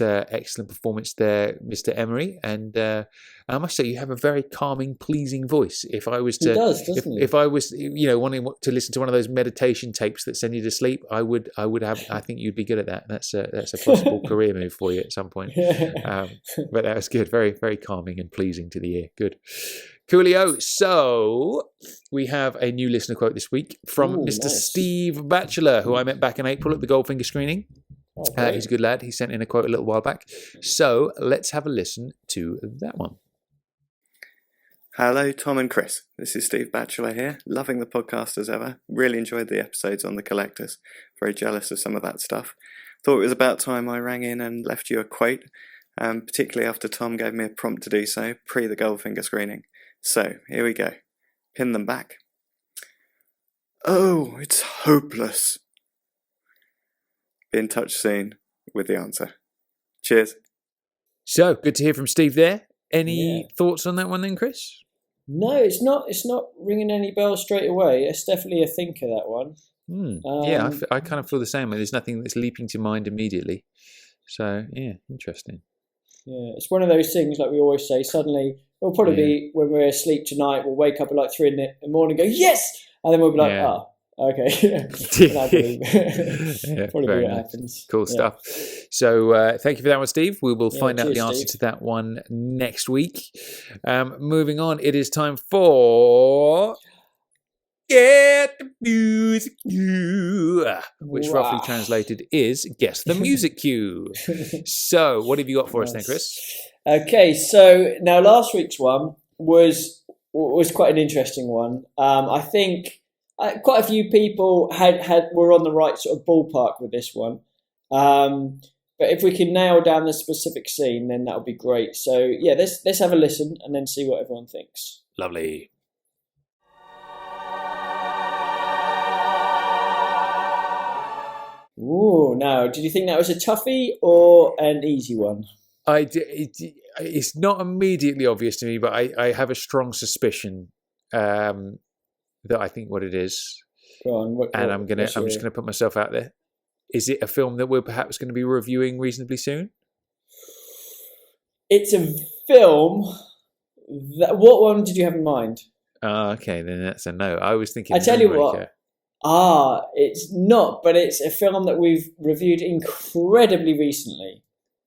performance there, Mr. Emery. And I must say, you have a very calming, pleasing voice. If I was to, He does, doesn't he? if I was, wanting to listen to one of those meditation tapes that send you to sleep, I would have. I think you'd be good at that. That's a possible career move for you at some point. But that was good. Very, very calming and pleasing to the ear. Good. Coolio. So we have a new listener quote this week from Mr. Nice. Steve Batchelor, who I met back in April at the Goldfinger screening. Okay. He's a good lad. He sent in a quote a little while back. So let's have a listen to that one. Hello, Tom and Chris. This is Steve Batchelor here. Loving the podcast as ever. Really enjoyed the episodes on the collectors. Very jealous of some of that stuff. Thought it was about time I rang in and left you a quote, particularly after Tom gave me a prompt to do so pre the Goldfinger screening. So, here we go. Pin them back. Oh, it's hopeless. Be in touch soon with the answer. Cheers. So good to hear from Steve there. Any thoughts on that one then, Chris? No, it's not. It's not ringing any bells straight away. It's definitely a thinker, that one. I kind of feel the same way. There's nothing that's leaping to mind immediately. So yeah, interesting. Yeah, it's one of those things, like we always say. Suddenly, it'll probably be when we're asleep tonight. We'll wake up at like 3 in the morning, and go yes, and then we'll be like, okay. Probably what happens. Cool stuff. So thank you for that one, Steve. We will find out the answer Steve. to that one next week. Moving on, it is time for Get the Music Cue, which roughly translated is Guess the Music Cue. So what have you got for us then, Chris? Okay, so now last week's one was quite an interesting one. I think quite a few people were on the right sort of ballpark with this one. But if we can nail down the specific scene, then that would be great. So yeah, let's have a listen and then see what everyone thinks. Lovely. Ooh, now, did you think that was a toughie or an easy one? It's not immediately obvious to me, but I have a strong suspicion that I think what it is. Go on. I'm just gonna put myself out there. Is it a film that we're perhaps going to be reviewing reasonably soon? It's a film. What one did you have in mind? Okay, then that's a no. I was thinking. I tell you Moonraker. what. It's not, but it's a film that we've reviewed incredibly recently.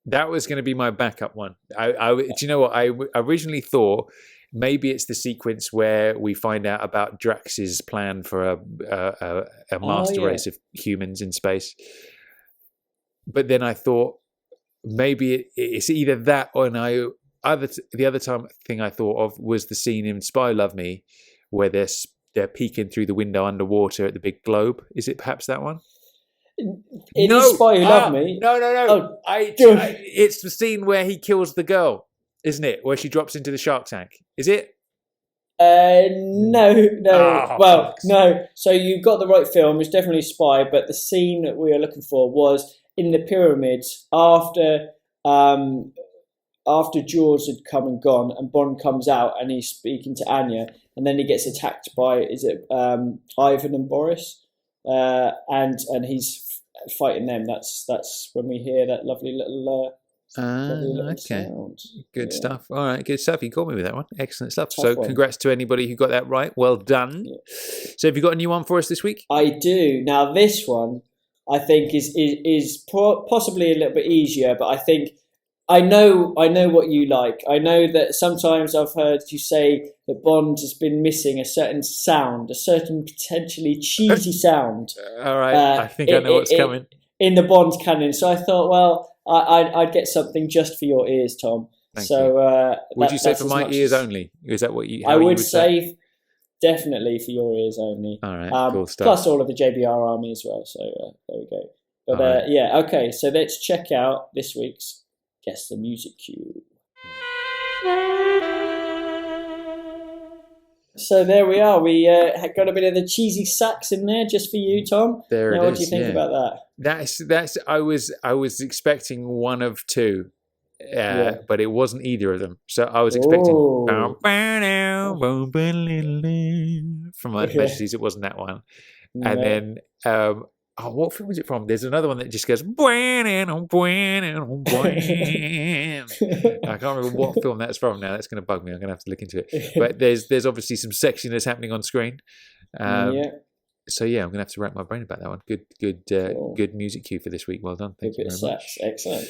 That was going to be my backup one. Do you know what? I originally thought maybe it's the sequence where we find out about Drax's plan for a master race of humans in space. But then I thought maybe it's either that or the other thing I thought of was the scene in Spy Love Me where they're peeking through the window underwater at the big globe. Is it perhaps that one? It is Spy Who Loved Me. No. Oh, It's the scene where he kills the girl, isn't it? Where she drops into the shark tank. Is it? No. Oh, no. So you got the right film. It's definitely Spy, but the scene that we were looking for was in the pyramids after Jaws had come and gone, and Bond comes out and he's speaking to Anya, and then he gets attacked by Ivan and Boris, and he's fighting them. That's when we hear that lovely little sound. Good stuff. All right, good stuff. You caught me with that one. Excellent stuff. Tough one. Congrats to anybody who got that right. Well done. Yeah. So have you got a new one for us this week? I do. Now this one I think is possibly a little bit easier, but I think I know what you like. I know that sometimes I've heard you say that Bond has been missing a certain sound, a certain potentially cheesy sound. All right, I think I know what's coming. In the Bond canon. So I thought, well, I'd get something just for your ears, Tom. Thank you. Would you say for my ears only? Is that what you? I would say definitely for your ears only. All right, cool stuff. Plus all of the JBR army as well. So there we go. But right. Yeah, okay. So let's check out this week's Guess the Music Cue. So there we are. We got a bit of the cheesy sax in there just for you, Tom. There now, it is. What do you think about that? That's. I was expecting one of two, but it wasn't either of them. So I was expecting from my Majesties. It wasn't that one. No. And then Oh, what film is it from? There's another one that just goes. I can't remember what film that's from now. That's going to bug me. I'm going to have to look into it. But there's obviously some sexiness happening on screen. So yeah, I'm going to have to rack my brain about that one. Good music cue for this week. Well done. Thank you very much. Excellent.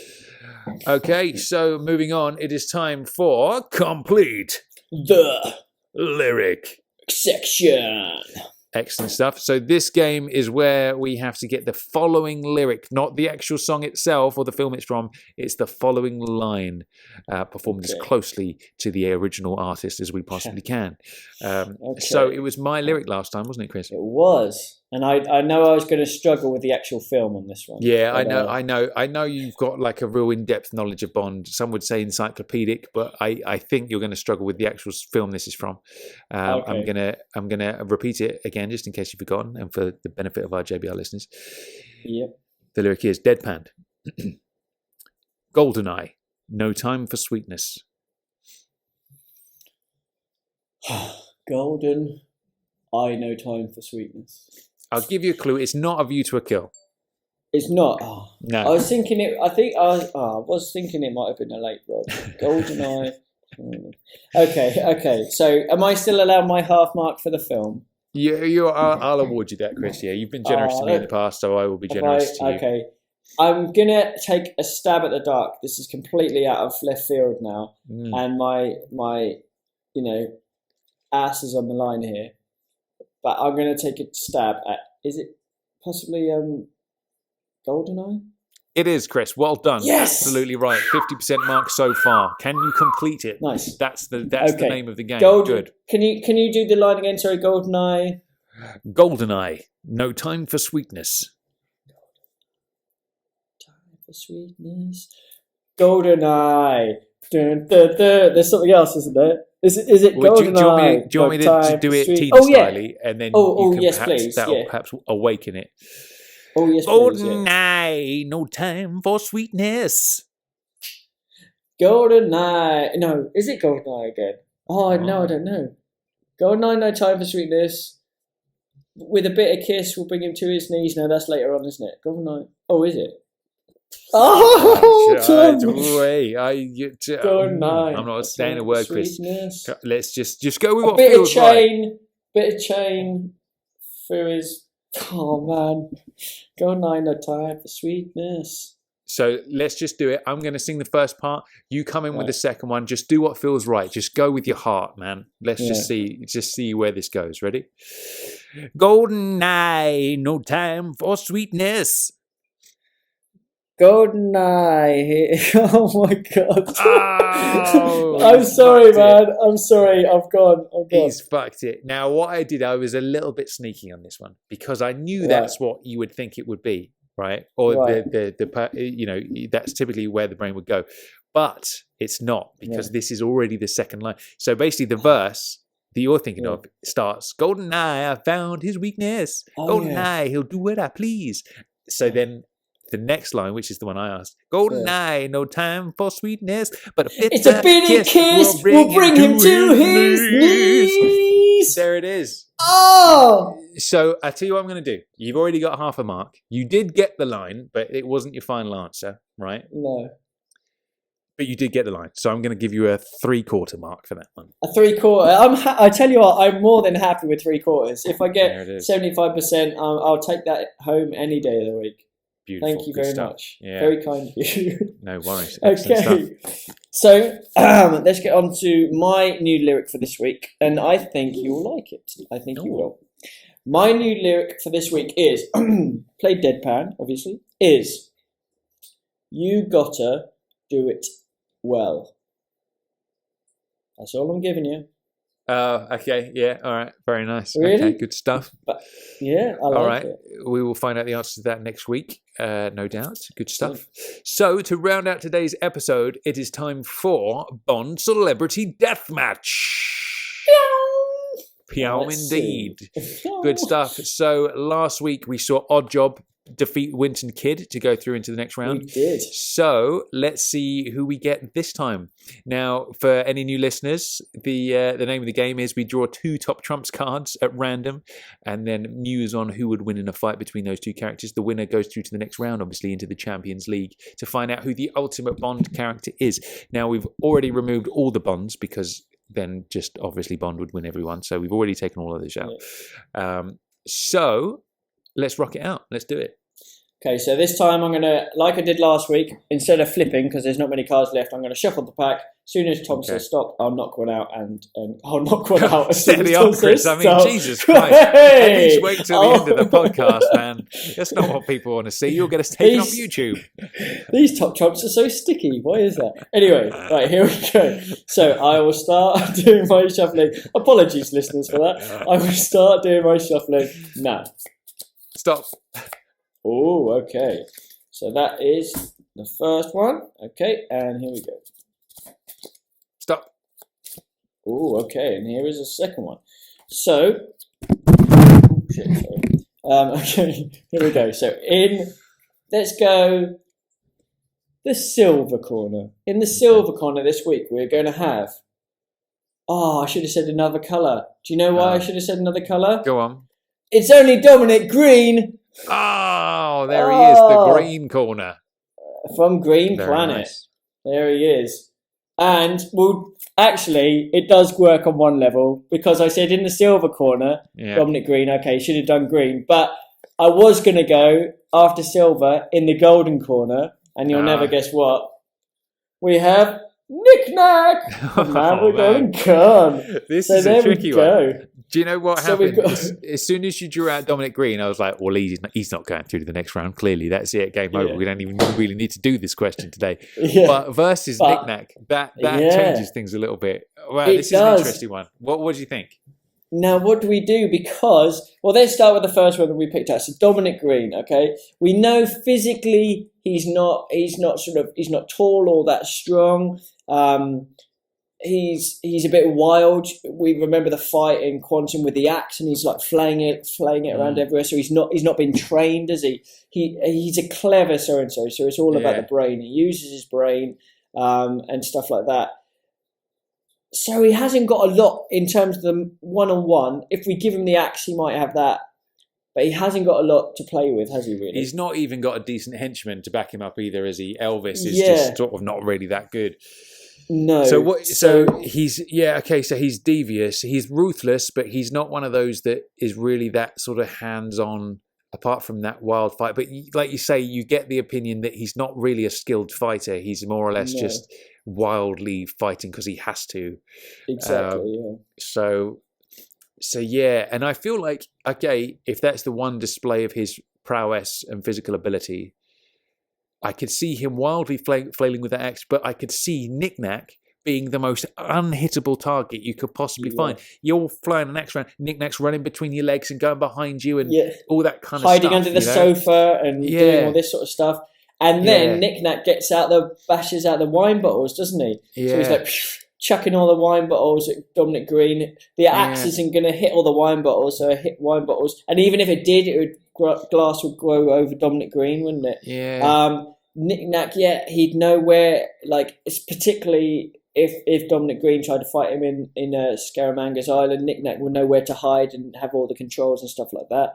Okay, so moving on, it is time for Complete The Lyric section. Excellent stuff. So this game is where we have to get the following lyric, not the actual song itself or the film it's from. It's the following line performed as closely to the original artist as we possibly can. So it was my lyric last time, wasn't it, Chris? It was. And I know I was going to struggle with the actual film on this one. Yeah, I know you've got like a real in-depth knowledge of Bond. Some would say encyclopedic, but I think you're going to struggle with the actual film this is from. I'm gonna repeat it again just in case you've forgotten and for the benefit of our JBR listeners. Yep. The lyric is deadpan. GoldenEye, no time for sweetness. Golden eye, no time for sweetness. I'll give you a clue. It's not A View to a Kill. It's not. No. I was thinking it. I was thinking it might have been a late rod. GoldenEye. Okay. So, am I still allowed my half mark for the film? I'll award you that, Chris. Yeah, you've been generous to me in the past, so I will be generous to you. Okay. I'm gonna take a stab at the dark. This is completely out of left field now, and my ass is on the line here. But I'm going to take a stab at, is it possibly GoldenEye? It is, Chris. Well done. Yes! Absolutely right. 50% mark so far. Can you complete it? Nice. That's the name of the game. Good. Can you do the line again? Sorry, GoldenEye. GoldenEye. No time for sweetness. Time for sweetness. GoldenEye. Dun, dun, dun. There's something else, isn't there? Is it GoldenEye? Do you want me to do it teen-styly? And then that'll perhaps awaken it. Oh, yes, please. GoldenEye, no time for sweetness. GoldenEye. No, is it GoldenEye again? Oh, no, I don't know. GoldenEye, no time for sweetness. With a bitter kiss, we'll bring him to his knees. No, that's later on, isn't it? GoldenEye. Oh, is it? Oh, GoldenEye. I'm not saying a word, Chris. Let's just go with what bit feels right. Bit of chain through his. Oh man, GoldenEye, no time for sweetness. So let's just do it. I'm going to sing the first part. You come in with the second one. Just do what feels right. Just go with your heart, man. Let's just see where this goes. Ready? GoldenEye, no time for sweetness. GoldenEye. Oh my god. Oh, I'm sorry, man. I'm sorry. I've gone. He's fucked it. Now, what I did, I was a little bit sneaky on this one because I knew that's what you would think it would be, right? Or the that's typically where the brain would go, but it's not because this is already the second line. So basically, the verse that you're thinking of starts, GoldenEye, I found his weakness. GoldenEye, he'll do what I please. So then. The next line, which is the one I asked, GoldenEye, no time for sweetness, but it's a bitter kiss will bring him to his knees. There it is. Oh! So I tell you what I'm going to do. You've already got half a mark. You did get the line, but it wasn't your final answer, right? No. But you did get the line. So I'm going to give you a 3/4 mark for that one. A 3/4. I tell you what, I'm more than happy with 3/4. If I get 75%, I'll take that home any day of the week. Beautiful. Thank you very much. Yeah. Very kind of you. No worries. Okay. So let's get on to my new lyric for this week. And I think you'll like it. I think you will. My new lyric for this week is, played deadpan, obviously, is, you gotta do it well. That's all I'm giving you. Okay, yeah, all right, very nice. Really? Okay, good stuff. Yeah, I like all right, it. We will find out the answer to that next week, no doubt. Good stuff. So, to round out today's episode, it is time for Bond Celebrity Deathmatch. Pium Let's see. indeed. Good stuff. So last week we saw Oddjob defeat Winton Kid to go through into the next round. We did. So let's see who we get this time. Now, for any new listeners, the name of the game is we draw 2 top trumps cards at random and then muse on who would win in a fight between those 2 characters. The winner goes through to the next round, obviously into the Champions League, to find out who the ultimate Bond character is. Now, we've already removed all the Bonds because then just obviously Bond would win everyone. So we've already taken all of this out. Yeah. So let's rock it out. Let's do it. Okay, so this time I'm going to, like I did last week, instead of flipping, because there's not many cards left, I'm going to shuffle the pack. As soon as Tom says stop, I'll knock one out, and I'll knock one out as soon as Steady Tom on, Chris. says I mean, stop. Jesus Christ. At least wait till the end of the podcast, man. That's not what people want to see. You'll get us taken off YouTube. These top trumps are so sticky. Why is that? Anyway, right, here we go. So I will start doing my shuffling. Apologies, listeners, for that. I will start doing my shuffling now. Stop. Oh, okay. So that is the first one. Okay, and here we go. Stop. Oh, okay, and here is the second one. So, shit, sorry. Okay, here we go. So let's go the silver corner. In the silver corner this week, we're going to have, I should have said another colour. Do you know why I should have said another colour? Go on. It's only Dominic Green. Oh, there he is, the green corner. From Green Very Planet. nice. There he is. And, well, actually, it does work on one level, because I said in the silver corner, Dominic Green, okay, should have done green. But I was going to go after silver in the golden corner, and you'll never guess what. We have Knick-Knack! Man, we're going con. This is a tricky one. Do you know what happened? As soon as you drew out Dominic Green, I was like, well, he's not going through to the next round. Clearly, that's it. Game over. We don't even really need to do this question today. But versus Knick-Knack, that changes things a little bit. Wow, this is an interesting one. What do you think? Now, what do we do? Because, well, let's start with the first one that we picked out. So Dominic Green, okay? We know physically he's not tall or that strong. He's a bit wild. We remember the fight in Quantum with the axe, and he's like flaying it around everywhere. So he's not been trained, is he? He's a clever so-and-so. So it's all about the brain. He uses his brain and stuff like that. So he hasn't got a lot in terms of the one-on-one. If we give him the axe, he might have that. But he hasn't got a lot to play with, has he, really? He's not even got a decent henchman to back him up either, is he? Elvis is just sort of not really that good. No. So what? So he's okay. So he's devious. He's ruthless, but he's not one of those that is really that sort of hands-on. Apart from that wild fight, but like you say, you get the opinion that he's not really a skilled fighter. He's more or less just wildly fighting because he has to. Exactly. So yeah, and I feel like if that's the one display of his prowess and physical ability, I could see him wildly flailing with that axe, but I could see Knick-Knack being the most unhittable target you could possibly find. You're flying an axe around, Knick-Knack's running between your legs and going behind you and all that kind of stuff. Hiding under the sofa and doing all this sort of stuff. And then Knick-Knack bashes out the wine bottles, doesn't he? So he's like chucking all the wine bottles at Dominic Green. The axe isn't going to hit all the wine bottles, so it hit wine bottles. And even if it did, glass would go over Dominic Green, wouldn't it? Yeah. Knick-Knack, he'd know where, it's particularly if Dominic Green tried to fight him in Scaramanga's Island, Knick-Knack would know where to hide and have all the controls and stuff like that.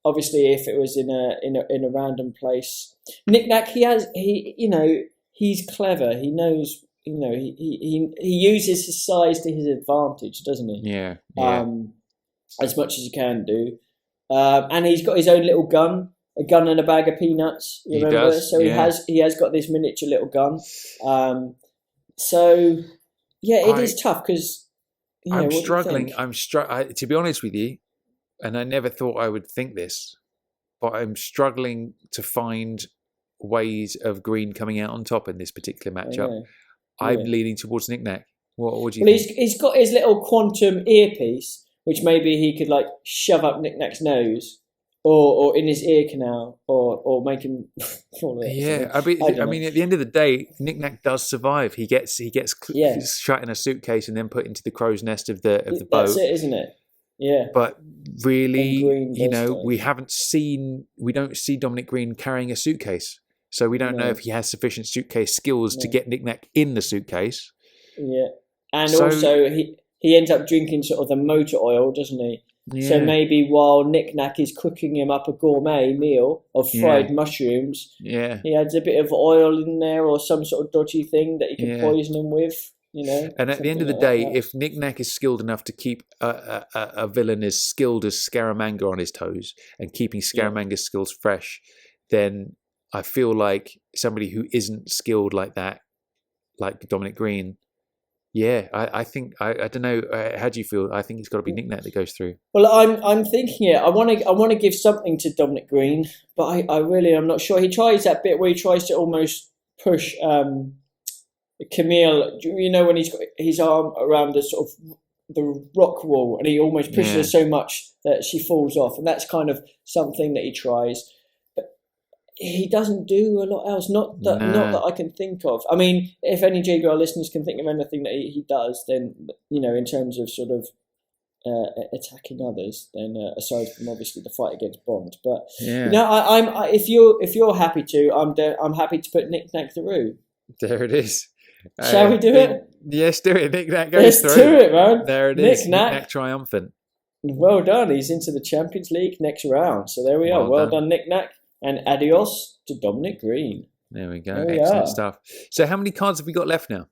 Obviously, if it was in a random place, Knick-Knack, he's clever. He knows, he uses his size to his advantage, doesn't he? Yeah. As much as he can do. And he's got his own little gun. A gun and a bag of peanuts. You remember? He does, so he has got this miniature little gun. It is tough because I'm struggling. To be honest with you, and I never thought I would think this, but I'm struggling to find ways of Green coming out on top in this particular matchup. I'm leaning towards Knick-Knack. What do you think? He's got his little quantum earpiece, which maybe he could shove up Knick-Knack's nose. or in his ear canal, or make him fall out. Yeah, I don't know. mean, at the end of the day, Knick-Knack does survive. He gets shut in a suitcase and then put into the crow's nest of the boat. That's it, isn't it? Yeah. But really, Green you does know, die. we don't see Dominic Green carrying a suitcase, so we don't know if he has sufficient suitcase skills to get Knick-Knack in the suitcase. Yeah, and also he ends up drinking sort of the motor oil, doesn't he? Yeah. So maybe while Knick-Knack is cooking him up a gourmet meal of fried mushrooms, he adds a bit of oil in there or some sort of dodgy thing that he can poison him with, you know. And at the end of the day, if Knick-Knack is skilled enough to keep a villain as skilled as Scaramanga on his toes and keeping Scaramanga's skills fresh, then I feel like somebody who isn't skilled like that, like Dominic Green, I think I don't know. How do you feel? I think it's got to be Knick-Knack that goes through. Well, I'm thinking it. I want to give something to Dominic Green, but I'm not sure. He tries that bit where he tries to almost push Camille. You know, when he's got his arm around the sort of the rock wall, and he almost pushes her so much that she falls off, and that's kind of something that he tries. He doesn't do a lot else, not that I can think of. I mean, if any JBR listeners can think of anything that he does, then, you know, in terms of sort of attacking others, then aside from obviously the fight against Bond, but you know, if you're happy to, I'm happy to put Knick-Knack through. There it is. Shall we do it? Yes, do it. Knick-Knack goes through. Let's do it, man. There it is. Knick-Knack triumphant. Well done. He's into the Champions League next round. So there we are. Well done, Knick-Knack. And adios to Dominic Green. There we go. Excellent stuff. So how many cards have we got left now?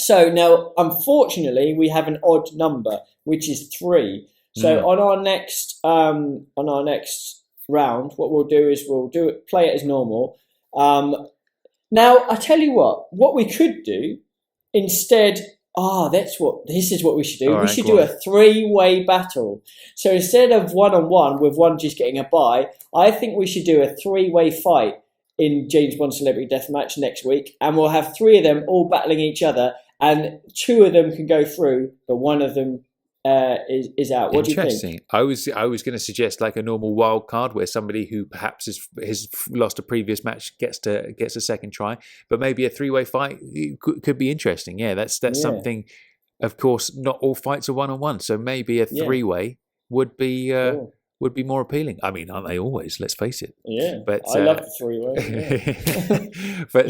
So now, unfortunately, we have an odd number, which is 3. So on our next round, what we'll do is play it as normal. Now, I tell you what we could do instead. This is what we should do. We should do a 3-way battle. So instead of 1-on-1 with one just getting a bye, I think we should do a 3-way fight in James Bond Celebrity Deathmatch next week, and we'll have 3 of them all battling each other, and 2 of them can go through, but one of them is out. What do you think? Interesting. I was going to suggest like a normal wild card where somebody who perhaps has lost a previous match gets a second try, but maybe a 3-way fight could be interesting. Yeah, that's something. Of course, not all fights are 1-on-1, so maybe a 3-way would be more appealing. I mean, aren't they always? Let's face it. Yeah, but I love the 3-way.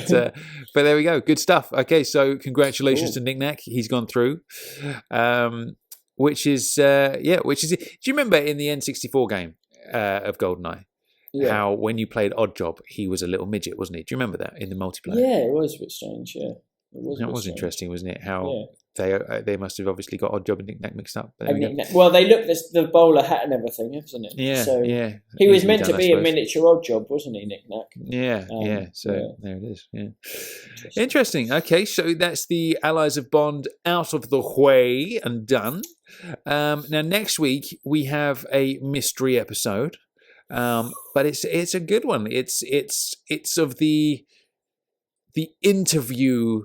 Yeah. but there we go. Good stuff. Okay, so congratulations to Knick-Knack. He's gone through. Which is. Do you remember in the N64 game of GoldenEye, how when you played Oddjob, he was a little midget, wasn't he? Do you remember that in the multiplayer? Yeah, it was a bit strange. Yeah, that was interesting, wasn't it? How they must have obviously got Oddjob and Knick-Knack mixed up. Well, they looked the bowler hat and everything, isn't it? Yeah, so yeah. He was meant to be a miniature Oddjob, wasn't he, Knick-Knack? Yeah. So there it is. Yeah, interesting. Okay, so that's the Allies of Bond out of the way and done. Now next week we have a mystery episode, but it's a good one. It's of the interview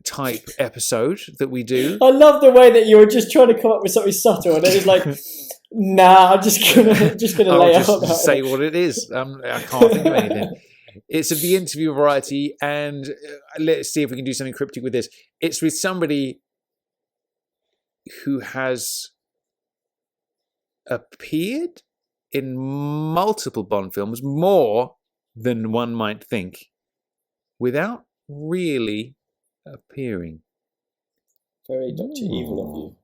type episode that we do. I love the way that you were just trying to come up with something subtle, and it was like, nah, I'm just gonna lay out. Say what it is. I can't think of anything. It's of the interview variety, and let's see if we can do something cryptic with this. It's with somebody who has appeared in multiple Bond films, more than one might think, without really appearing. Very Dr. Evil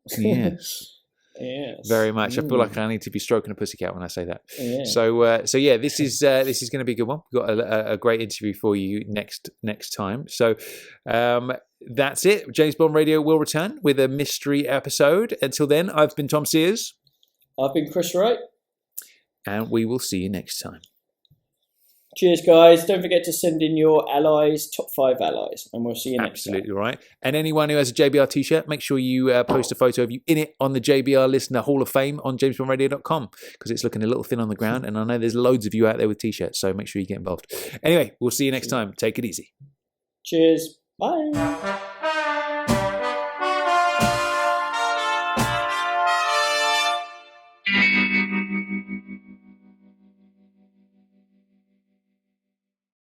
of you. Yes. Yes. Very much. I feel like I need to be stroking a pussycat when I say that. Yeah. So yeah, this is going to be a good one. We've got a great interview for you next time. So that's it. James Bond Radio will return with a mystery episode. Until then, I've been Tom Sears. I've been Chris Wright. And we will see you next time. Cheers, guys. Don't forget to send in your allies, top 5 allies, and we'll see you next time. Absolutely right. And anyone who has a JBR t-shirt, make sure you post a photo of you in it on the JBR Listener Hall of Fame on jamesbondradio.com, because it's looking a little thin on the ground, and I know there's loads of you out there with t-shirts, so make sure you get involved. Anyway, we'll see you next time. Take it easy. Cheers. Bye.